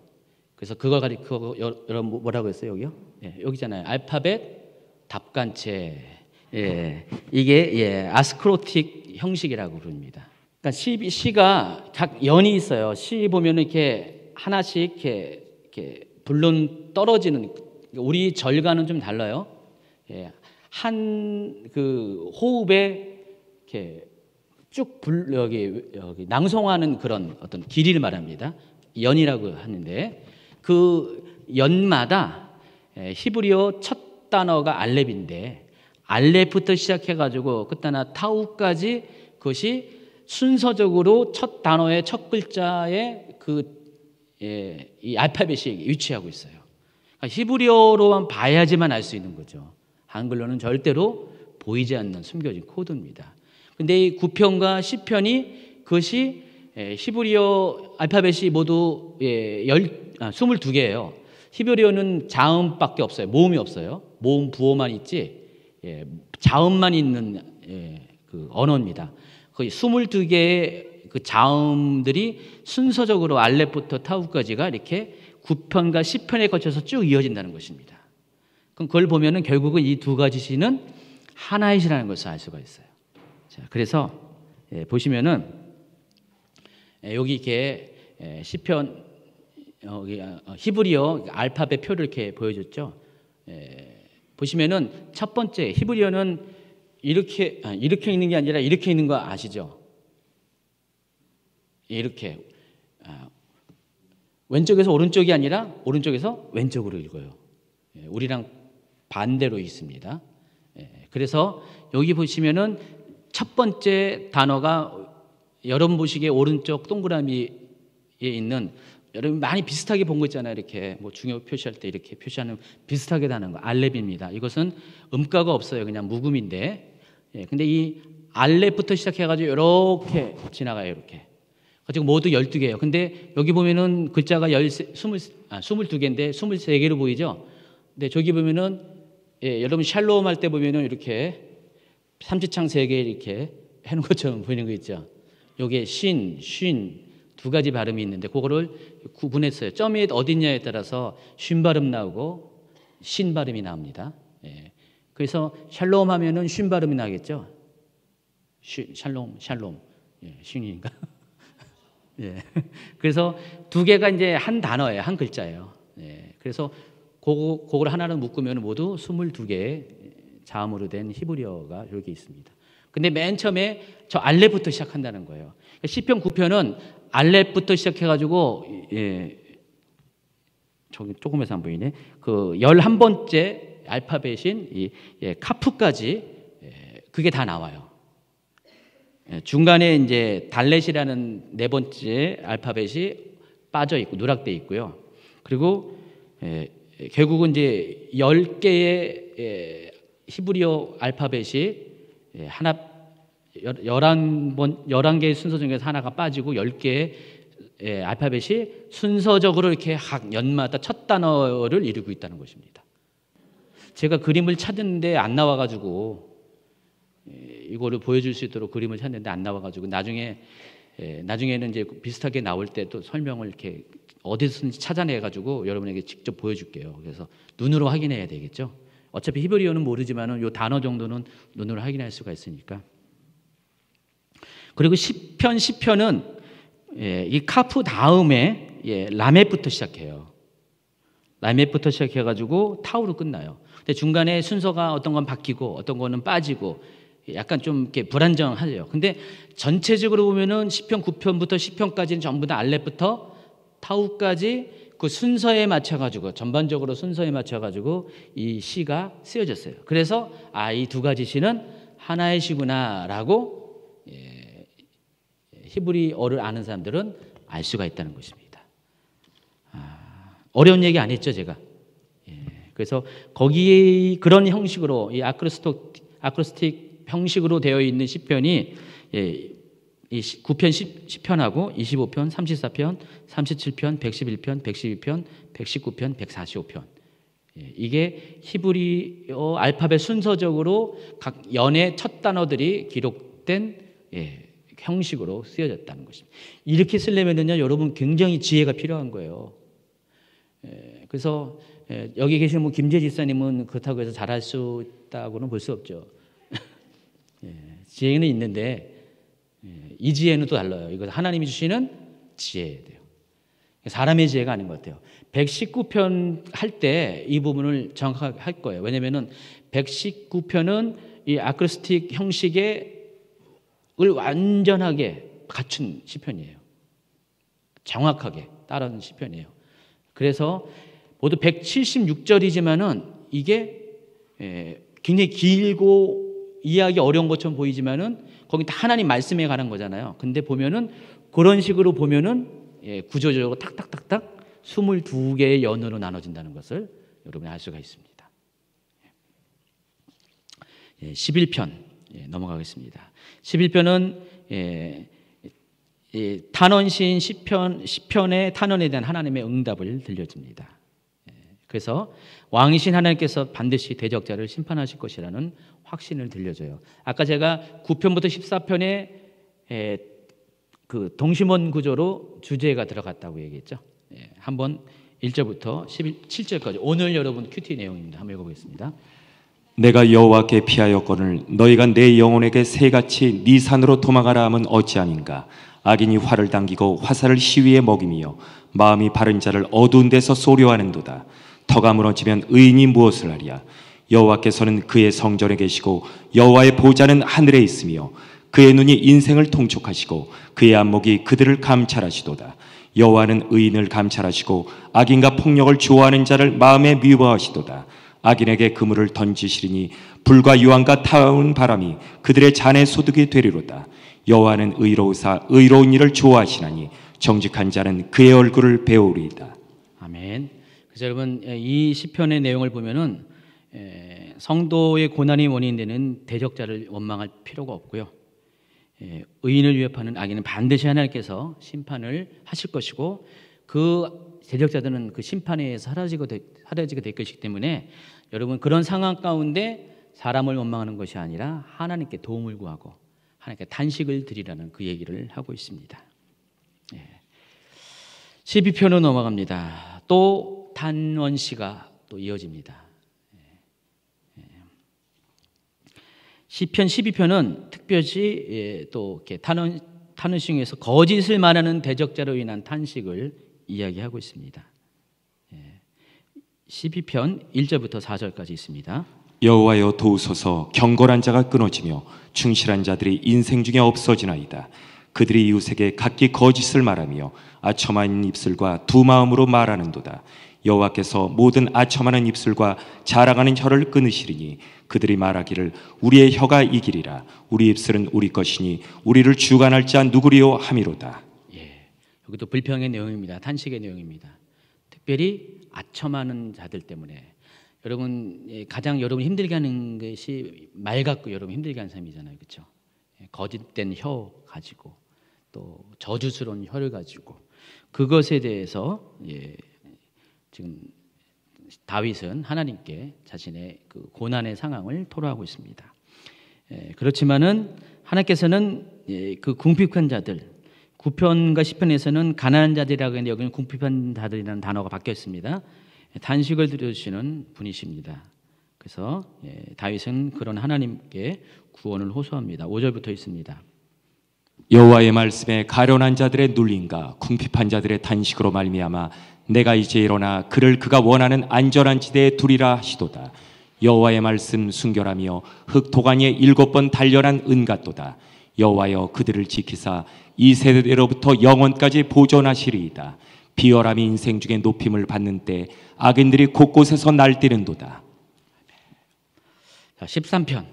[SPEAKER 1] 그래서 그걸 가리켜 여러분 뭐라고 했어요 여기요? 여기잖아요. 알파벳 답간체. 이게 아스크로틱 형식이라고 부릅니다. 그러니까 시가 각 연이 있어요. 시 보면은 이렇게 하나씩 이렇게 불론 떨어지는, 우리 절과는 좀 달라요. 한 그 호흡에 이렇게 쭉 여기 낭송하는 그런 어떤 길이를 말합니다. 연이라고 하는데 그 연마다 히브리어 첫 단어가 알렙인데 알렙부터 시작해가지고 끝단어 타우까지 그것이 순서적으로 첫 단어의 첫 글자에 이 알파벳이 위치하고 있어요. 그러니까 히브리어로만 봐야지만 알 수 있는 거죠. 한글로는 절대로 보이지 않는 숨겨진 코드입니다. 근데 이 9편과 10편이 그것이 히브리어 알파벳이 모두 22개예요. 히브리어는 자음밖에 없어요. 모음이 없어요. 모음 부호만 있지 자음만 있는 그 언어입니다. 거의 22개의 그 자음들이 순서적으로 알렙부터 타우까지가 이렇게 9편과 10편에 거쳐서 쭉 이어진다는 것입니다. 그럼 그걸 보면은 결국은 이 두 가지 시는 하나의 시라는 것을 알 수가 있어요. 자, 그래서 보시면은 여기 이렇게 시편 히브리어 알파벳 표를 이렇게 보여줬죠. 보시면은 첫 번째 히브리어는 이렇게 읽는 게 아니라 이렇게 읽는 거 아시죠? 이렇게 왼쪽에서 오른쪽이 아니라 오른쪽에서 왼쪽으로 읽어요. 우리랑 반대로 있습니다. 그래서 여기 보시면은 첫 번째 단어가 여러분 보시기에 오른쪽 동그라미에 있는 여러분 많이 비슷하게 본 거 있잖아요. 이렇게 뭐 중요 표시할 때 이렇게 표시하는 비슷하게 다는 거 알렙입니다. 이것은 음가가 없어요. 그냥 묵음인데. 근데 이 알렙부터 시작해가지고 이렇게 지나가요. 이렇게. 가지고 모두 12개예요. 근데 여기 보면은 글자가 22개인데 23개로 보이죠? 근데 저기 보면은 여러분 샬롬 할 때 보면은 이렇게 삼지창 3개 이렇게 해놓은 것처럼 보이는 거 있죠? 요게 쉰 두 가지 발음이 있는데 그거를 구분했어요. 점이 어디 있냐에 따라서 쉰 발음 나오고 신 발음이 나옵니다. 그래서 샬롬 하면은 쉰 발음이 나겠죠? 샬롬. 쉰이니까. 그래서 두 개가 이제 한 단어예요. 한 글자예요. 그래서 그걸 하나로 묶으면 모두 22개의 자음으로 된 히브리어가 여기 있습니다. 근데 맨 처음에 저 알렙부터 시작한다는 거예요. 시편 9편은 알렙부터 시작해가지고 저기 조금해서 안 보이네. 그 11번째 알파벳인 이 카프까지 그게 다 나와요. 중간에 이제 달렛이라는 네 번째 알파벳이 빠져 있고 누락돼 있고요. 그리고 결국은 이제 10개의 히브리어 알파벳이 하나 11개의 순서 중에서 하나가 빠지고 10개의 알파벳이 순서적으로 이렇게 각 연마다 첫 단어를 이루고 있다는 것입니다. 제가 그림을 찾았는데 안 나와가지고 이거를 보여줄 수 있도록 그림을 찾는데 안 나와가지고 나중에는 이제 비슷하게 나올 때 또 설명을 이렇게 어디서든지 찾아내가지고 여러분에게 직접 보여줄게요. 그래서 눈으로 확인해야 되겠죠. 어차피 히브리어는 모르지만은 요 단어 정도는 눈으로 확인할 수가 있으니까. 그리고 10편은 이 카프 다음에 라멧부터 시작해요. 라멧부터 시작해가지고 타우로 끝나요. 근데 중간에 순서가 어떤 건 바뀌고 어떤 거는 빠지고 약간 좀 이렇게 불안정하죠. 근데 전체적으로 보면은 10편 9편부터 10편까지는 전부 다 알렙부터 타우까지 그 순서에 맞춰가지고 전반적으로 순서에 맞춰가지고 이 시가 쓰여졌어요. 그래서 이 두 가지 시는 하나의 시구나라고 히브리어를 아는 사람들은 알 수가 있다는 것입니다. 어려운 얘기 안 했죠, 제가. 그래서 거기에 그런 형식으로 이 아크로스틱 형식으로 되어 있는 시편이 이 9편 10편하고 25편, 34편, 37편, 111편, 112편, 119편, 145편. 이게 히브리어 알파벳 순서적으로 각 연의 첫 단어들이 기록된 형식으로 쓰여졌다는 것입니다. 이렇게 쓰려면요, 여러분 굉장히 지혜가 필요한 거예요. 그래서 여기 계신 뭐 김재 집사님은 그렇다고 해서 잘할 수 있다고는 볼 수 없죠. 지혜는 있는데 이 지혜는 또 달라요. 이거 하나님이 주시는 지혜예요. 사람의 지혜가 아닌 것 같아요. 119편 할 때 이 부분을 정확하게 할 거예요. 왜냐하면 119편은 이 아크로스틱 형식을 완전하게 갖춘 시편이에요. 정확하게 따르는 시편이에요. 그래서 모두 176절이지만은 이게 굉장히 길고 이해하기 어려운 것처럼 보이지만은 거기 다 하나님 말씀에 관한 거잖아요. 근데 보면은 그런 식으로 보면은 구조적으로 탁탁탁탁 22개의 연으로 나눠진다는 것을 여러분이 알 수가 있습니다. 11편 넘어가겠습니다. 11편은 탄원시인 시편의 탄원에 대한 하나님의 응답을 들려줍니다. 그래서 왕이신 하나님께서 반드시 대적자를 심판하실 것이라는 확신을 들려줘요. 아까 제가 9편부터 14편에 그 동심원 구조로 주제가 들어갔다고 얘기했죠. 한번 1절부터 17절까지 오늘 여러분 큐티 내용입니다. 한번 읽어보겠습니다.
[SPEAKER 2] 내가 여호와께 피하였거늘 너희가 내 영혼에게 새같이 네 산으로 도망하라 함은 어찌함인가. 악인이 활을 당기고 화살을 시위에 먹이며 마음이 바른 자를 어두운 데서 쏘려하는도다. 터가 무너지면 의인이 무엇을 하랴. 여호와께서는 그의 성전에 계시고 여호와의 보좌는 하늘에 있으며 그의 눈이 인생을 통촉하시고 그의 안목이 그들을 감찰하시도다. 여호와는 의인을 감찰하시고 악인과 폭력을 좋아하는 자를 마음에 미워하시도다. 악인에게 그물을 던지시리니 불과 유황과 타오는 바람이 그들의 잔에 소득이 되리로다. 여호와는 의로우사 의로운 일을 좋아하시나니 정직한 자는 그의 얼굴을 배우리이다.
[SPEAKER 1] 아멘. 그래서 여러분 이 시편의 내용을 보면은 성도의 고난이 원인이 되는 대적자를 원망할 필요가 없고요. 의인을 위협하는 악인은 반드시 하나님께서 심판을 하실 것이고 그 대적자들은 그 심판에 의해서 사라지게 될 것이기 때문에 여러분 그런 상황 가운데 사람을 원망하는 것이 아니라 하나님께 도움을 구하고 하나님께 탄식을 드리라는 그 얘기를 하고 있습니다. 12편으로 넘어갑니다. 또 탄원시가 또 이어집니다. 시편 12편은 특별히 또 이렇게 탄원시에서 거짓을 말하는 대적자로 인한 탄식을 이야기하고 있습니다. 12편 1절부터 4절까지 있습니다.
[SPEAKER 2] 여호와여 도우소서. 경건한 자가 끊어지며 충실한 자들이 인생 중에 없어지나이다. 그들이 이웃에게 각기 거짓을 말하며 아첨한 입술과 두 마음으로 말하는도다. 여호와께서 모든 아첨하는 입술과 자랑하는 혀를 끊으시리니 그들이 말하기를 우리의 혀가 이기리라. 우리 입술은 우리 것이니 우리를 주관할 자 누구리요 함이로다.
[SPEAKER 1] 여기도 불평의 내용입니다. 탄식의 내용입니다. 특별히 아첨하는 자들 때문에 여러분 가장 여러분 힘들게 하는 것이 말 갖고 여러분 힘들게 하는 사람이잖아요, 그렇죠? 거짓된 혀 가지고 또 저주스러운 혀를 가지고 그것에 대해서 지금 다윗은 하나님께 자신의 그 고난의 상황을 토로하고 있습니다. 그렇지만은 하나님께서는 그 궁핍한 자들 9편과 10편에서는 가난한 자들이라고 했는데 여기는 궁핍한 자들이라는 단어가 바뀌었습니다. 단식을 들여주시는 분이십니다. 그래서 다윗은 그런 하나님께 구원을 호소합니다. 5절부터 있습니다.
[SPEAKER 2] 여호와의 말씀에 가련한 자들의 눌림과 궁핍한 자들의 단식으로 말미암아 내가 이제 일어나 그를 그가 원하는 안전한 지대에 두리라 하시도다. 여호와의 말씀 순결하며 흙토가니에 7번 단련한 은 같도다. 여호와여 그들을 지키사 이 세대로부터 영원까지 보존하시리이다. 비열함이 인생 중에 높임을 받는 때 악인들이 곳곳에서 날뛰는도다. 자,
[SPEAKER 1] 13편.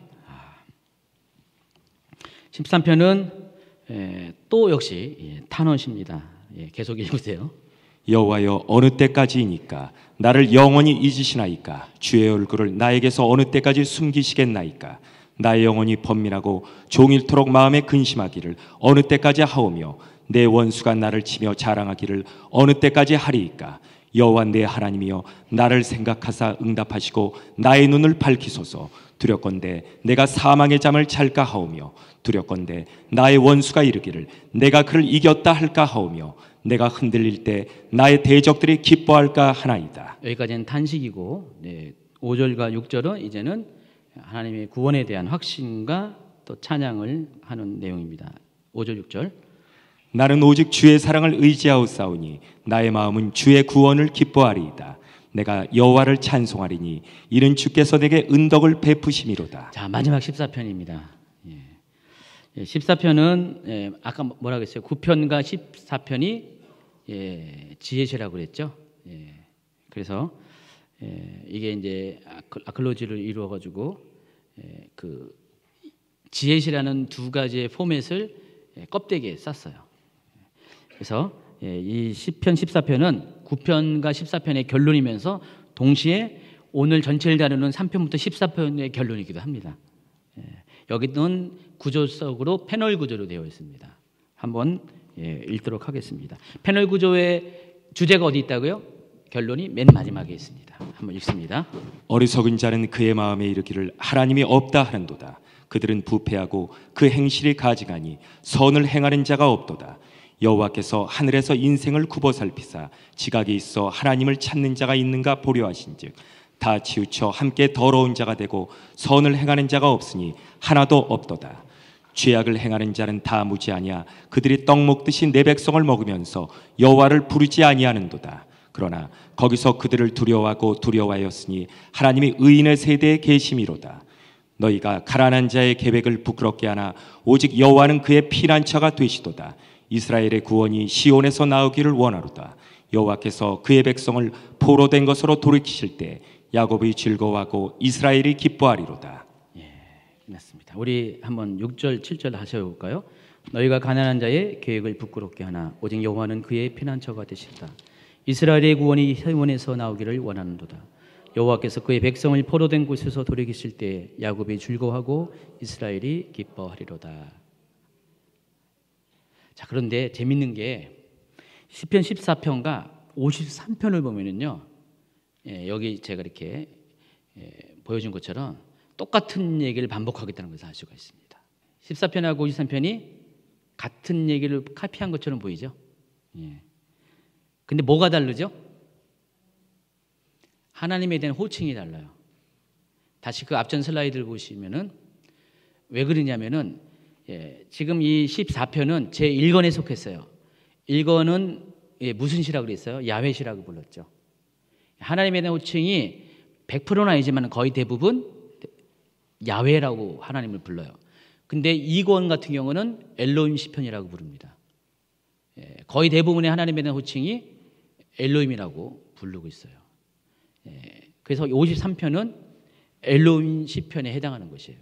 [SPEAKER 1] 13편은 또 역시 탄원시입니다. 계속 읽으세요.
[SPEAKER 2] 여호와여 어느 때까지이니까 나를 영원히 잊으시나이까 주의 얼굴을 나에게서 어느 때까지 숨기시겠나이까 나의 영혼이 번민하고 종일토록 마음에 근심하기를 어느 때까지 하오며 내 원수가 나를 치며 자랑하기를 어느 때까지 하리이까 여호와 내 하나님이여 나를 생각하사 응답하시고 나의 눈을 밝히소서 두렵건대 내가 사망의 잠을 잘까 하오며 두렵건대 나의 원수가 이르기를 내가 그를 이겼다 할까 하오며 내가 흔들릴 때 나의 대적들이 기뻐할까 하나이다.
[SPEAKER 1] 여기까지는 탄식이고 5절과 6절은 이제는 하나님의 구원에 대한 확신과 또 찬양을 하는 내용입니다. 5절 6절
[SPEAKER 2] 나는 오직 주의 사랑을 의지하옵사오니 나의 마음은 주의 구원을 기뻐하리이다. 내가 여호와를 찬송하리니 이는 주께서 내게 은덕을 베푸심이로다.
[SPEAKER 1] 자, 마지막 14편입니다. 14편은 아까 뭐라고 했어요? 9편과 14편이 지혜시라고 그랬죠. 그래서 이게 이제 아클로지를 이루어 가지고 그 지혜시라는 두 가지의 포맷을 껍데기에 쌌어요. 그래서 이 10편, 14편은 9편과 14편의 결론이면서 동시에 오늘 전체를 다루는 3편부터 14편의 결론이기도 합니다. 여기는 구조적으로 패널 구조로 되어 있습니다. 한번 읽도록 하겠습니다. 패널 구조의 주제가 어디 있다고요? 결론이 맨 마지막에 있습니다. 한번 읽습니다.
[SPEAKER 2] 어리석은 자는 그의 마음에 이르기를 하나님이 없다 하는도다. 그들은 부패하고 그 행실이 가증하니 선을 행하는 자가 없도다. 여호와께서 하늘에서 인생을 굽어 살피사 지각이 있어 하나님을 찾는 자가 있는가 보려 하신즉 다 치우쳐 함께 더러운 자가 되고 선을 행하는 자가 없으니 하나도 없도다. 죄악을 행하는 자는 다 무지하냐 그들이 떡 먹듯이 내 백성을 먹으면서 여호와를 부르지 아니하는도다. 그러나 거기서 그들을 두려워하고 두려워하였으니 하나님이 의인의 세대에 계심이로다. 너희가 가난한 자의 계획을 부끄럽게 하나 오직 여호와는 그의 피난처가 되시도다. 이스라엘의 구원이 시온에서 나오기를 원하로다. 여호와께서 그의 백성을 포로된 것으로 돌이키실 때 야곱이 즐거워하고 이스라엘이 기뻐하리로다.
[SPEAKER 1] 끝났습니다. 우리 한번 6절, 7절 다시 해볼까요? 너희가 가난한 자의 계획을 부끄럽게 하나 오직 여호와는 그의 피난처가 되시다. 이스라엘의 구원이 시온에서 나오기를 원하는도다. 여호와께서 그의 백성을 포로된 곳에서 돌이키실 때 야곱이 즐거워하고 이스라엘이 기뻐하리로다. 자, 그런데 재밌는 게 10편, 14편과 53편을 보면은요, 여기 제가 이렇게 보여준 것처럼 똑같은 얘기를 반복하겠다는 것을 알 수가 있습니다. 14편하고 53편이 같은 얘기를 카피한 것처럼 보이죠? 근데 뭐가 다르죠? 하나님에 대한 호칭이 달라요. 다시 그 앞전 슬라이드를 보시면은 왜 그러냐면은 지금 이 14편은 제 1권에 속했어요. 1권은 무슨 시라고 그랬어요? 야훼 시라고 불렀죠. 하나님에 대한 호칭이 100%는 아니지만 거의 대부분 야훼라고 하나님을 불러요. 근데 2권 같은 경우는 엘로힘 시편이라고 부릅니다. 거의 대부분의 하나님에 대한 호칭이 엘로힘이라고 부르고 있어요. 그래서 53편은 엘로힘 시편에 해당하는 것이에요.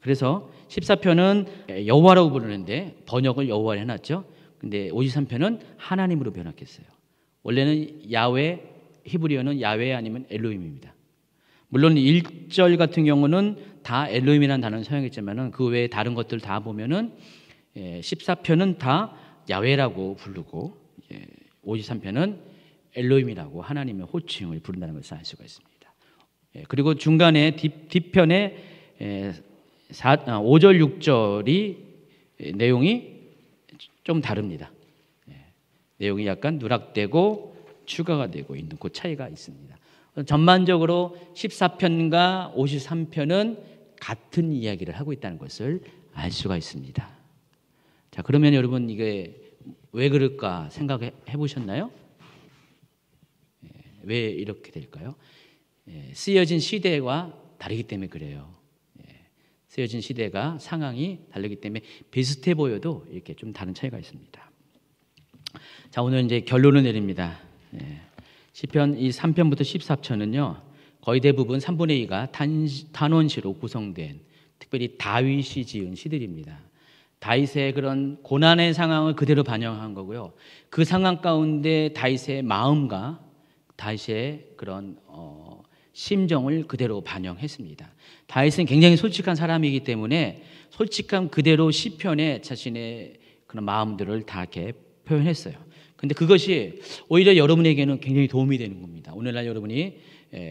[SPEAKER 1] 그래서 14편은 여호와라고 부르는데 번역을 여호와로 해놨죠. 근데 53편은 하나님으로 변했겠어요. 원래는 야훼, 히브리어는 야훼 아니면 엘로힘입니다. 물론 1절 같은 경우는 다 엘로힘이라는 단어를 사용했지만은 그 외에 다른 것들 다 보면은 14편은 다 야훼라고 부르고 53편은 엘로힘이라고 하나님의 호칭을 부른다는 것을 알 수가 있습니다. 그리고 중간에 뒷편에 5절, 6절이 내용이 좀 다릅니다. 내용이 약간 누락되고 추가가 되고 있는 그 차이가 있습니다. 전반적으로 14편과 53편은 같은 이야기를 하고 있다는 것을 알 수가 있습니다. 자, 그러면 여러분 이게 왜 그럴까 생각해 보셨나요? 왜 이렇게 될까요? 쓰여진 시대와 다르기 때문에 그래요. 쓰여진 시대가 상황이 다르기 때문에 비슷해 보여도 이렇게 좀 다른 차이가 있습니다. 자, 오늘 이제 결론을 내립니다. 시편 이 3편부터 14편은요 거의 대부분 3분의 2가 단원시로 구성된 특별히 다윗이 지은 시들입니다. 다윗의 그런 고난의 상황을 그대로 반영한 거고요. 그 상황 가운데 다윗의 마음과 다윗의 그런 심정을 그대로 반영했습니다. 다윗은 굉장히 솔직한 사람이기 때문에 솔직함 그대로 시편에 자신의 그런 마음들을 다 이렇게 표현했어요. 근데 그것이 오히려 여러분에게는 굉장히 도움이 되는 겁니다. 오늘날 여러분이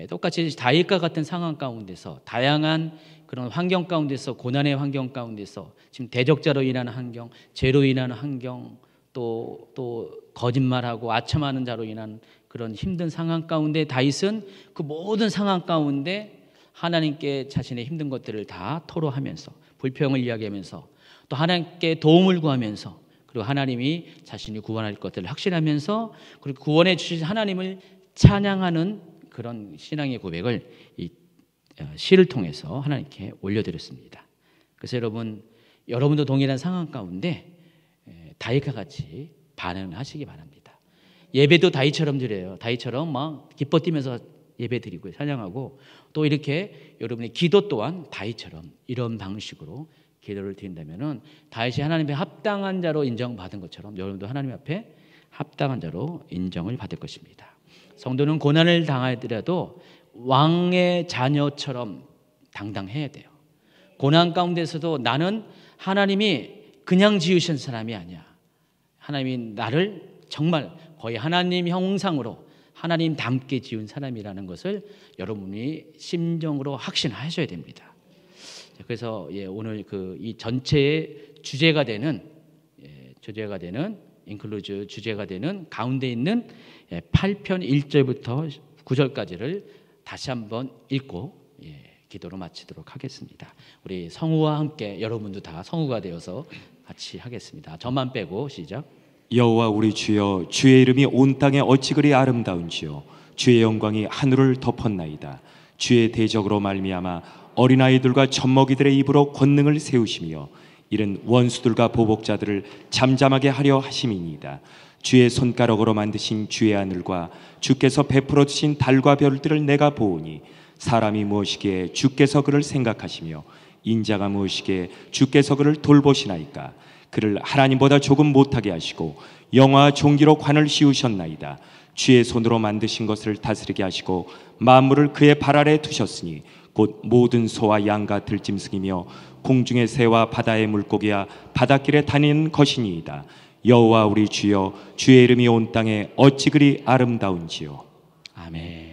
[SPEAKER 1] 똑같이 다윗과 같은 상황 가운데서 다양한 그런 환경 가운데서 고난의 환경 가운데서 지금 대적자로 인하는 환경, 죄로 인하는 환경, 또 거짓말하고 아첨하는 자로 인한 그런 힘든 상황 가운데 다윗은 그 모든 상황 가운데 하나님께 자신의 힘든 것들을 다 토로하면서 불평을 이야기하면서 또 하나님께 도움을 구하면서 그리고 하나님이 자신이 구원할 것들을 확신하면서 그리고 구원해 주신 하나님을 찬양하는 그런 신앙의 고백을 이 시를 통해서 하나님께 올려드렸습니다. 그래서 여러분도 동일한 상황 가운데 다윗과 같이 반응하시기 바랍니다. 예배도 다윗처럼 드려요. 다윗처럼 막 기뻐 뛰면서 예배 드리고 찬양하고 또 이렇게 여러분의 기도 또한 다윗처럼 이런 방식으로 기도를 드린다면은 다윗이 하나님 앞에 합당한 자로 인정받은 것처럼 여러분도 하나님 앞에 합당한 자로 인정을 받을 것입니다. 성도는 고난을 당하더라도 왕의 자녀처럼 당당해야 돼요. 고난 가운데서도 나는 하나님이 그냥 지으신 사람이 아니야. 하나님이 나를 정말 거의 하나님 형상으로 하나님 닮게 지은 사람이라는 것을 여러분이 심정으로 확신하셔야 됩니다. 그래서 오늘 이 전체의 주제가 되는 인클루즈 주제가 되는 가운데 있는 8편 1절부터 9절까지를 다시 한번 읽고 기도로 마치도록 하겠습니다. 우리 성우와 함께 여러분도 다 성우가 되어서 같이 하겠습니다. 저만 빼고 시작.
[SPEAKER 2] 여호와 우리 주여, 주의 이름이 온 땅에 어찌 그리 아름다운지요. 주의 영광이 하늘을 덮었나이다. 주의 대적으로 말미암아 어린아이들과 젖먹이들의 입으로 권능을 세우시며 이른 원수들과 보복자들을 잠잠하게 하려 하심이니이다. 주의 손가락으로 만드신 주의 하늘과 주께서 베풀어 주신 달과 별들을 내가 보오니 사람이 무엇이기에 주께서 그를 생각하시며 인자가 무엇이기에 주께서 그를 돌보시나이까. 그를 하나님보다 조금 못하게 하시고 영화와 종기로 관을 씌우셨나이다. 주의 손으로 만드신 것을 다스리게 하시고 만물을 그의 발 아래 두셨으니 곧 모든 소와 양과 들짐승이며 공중의 새와 바다의 물고기야 바닷길에 다니는 것이니이다. 여호와 우리 주여, 주의 이름이 온 땅에 어찌 그리 아름다운지요.
[SPEAKER 1] 아멘.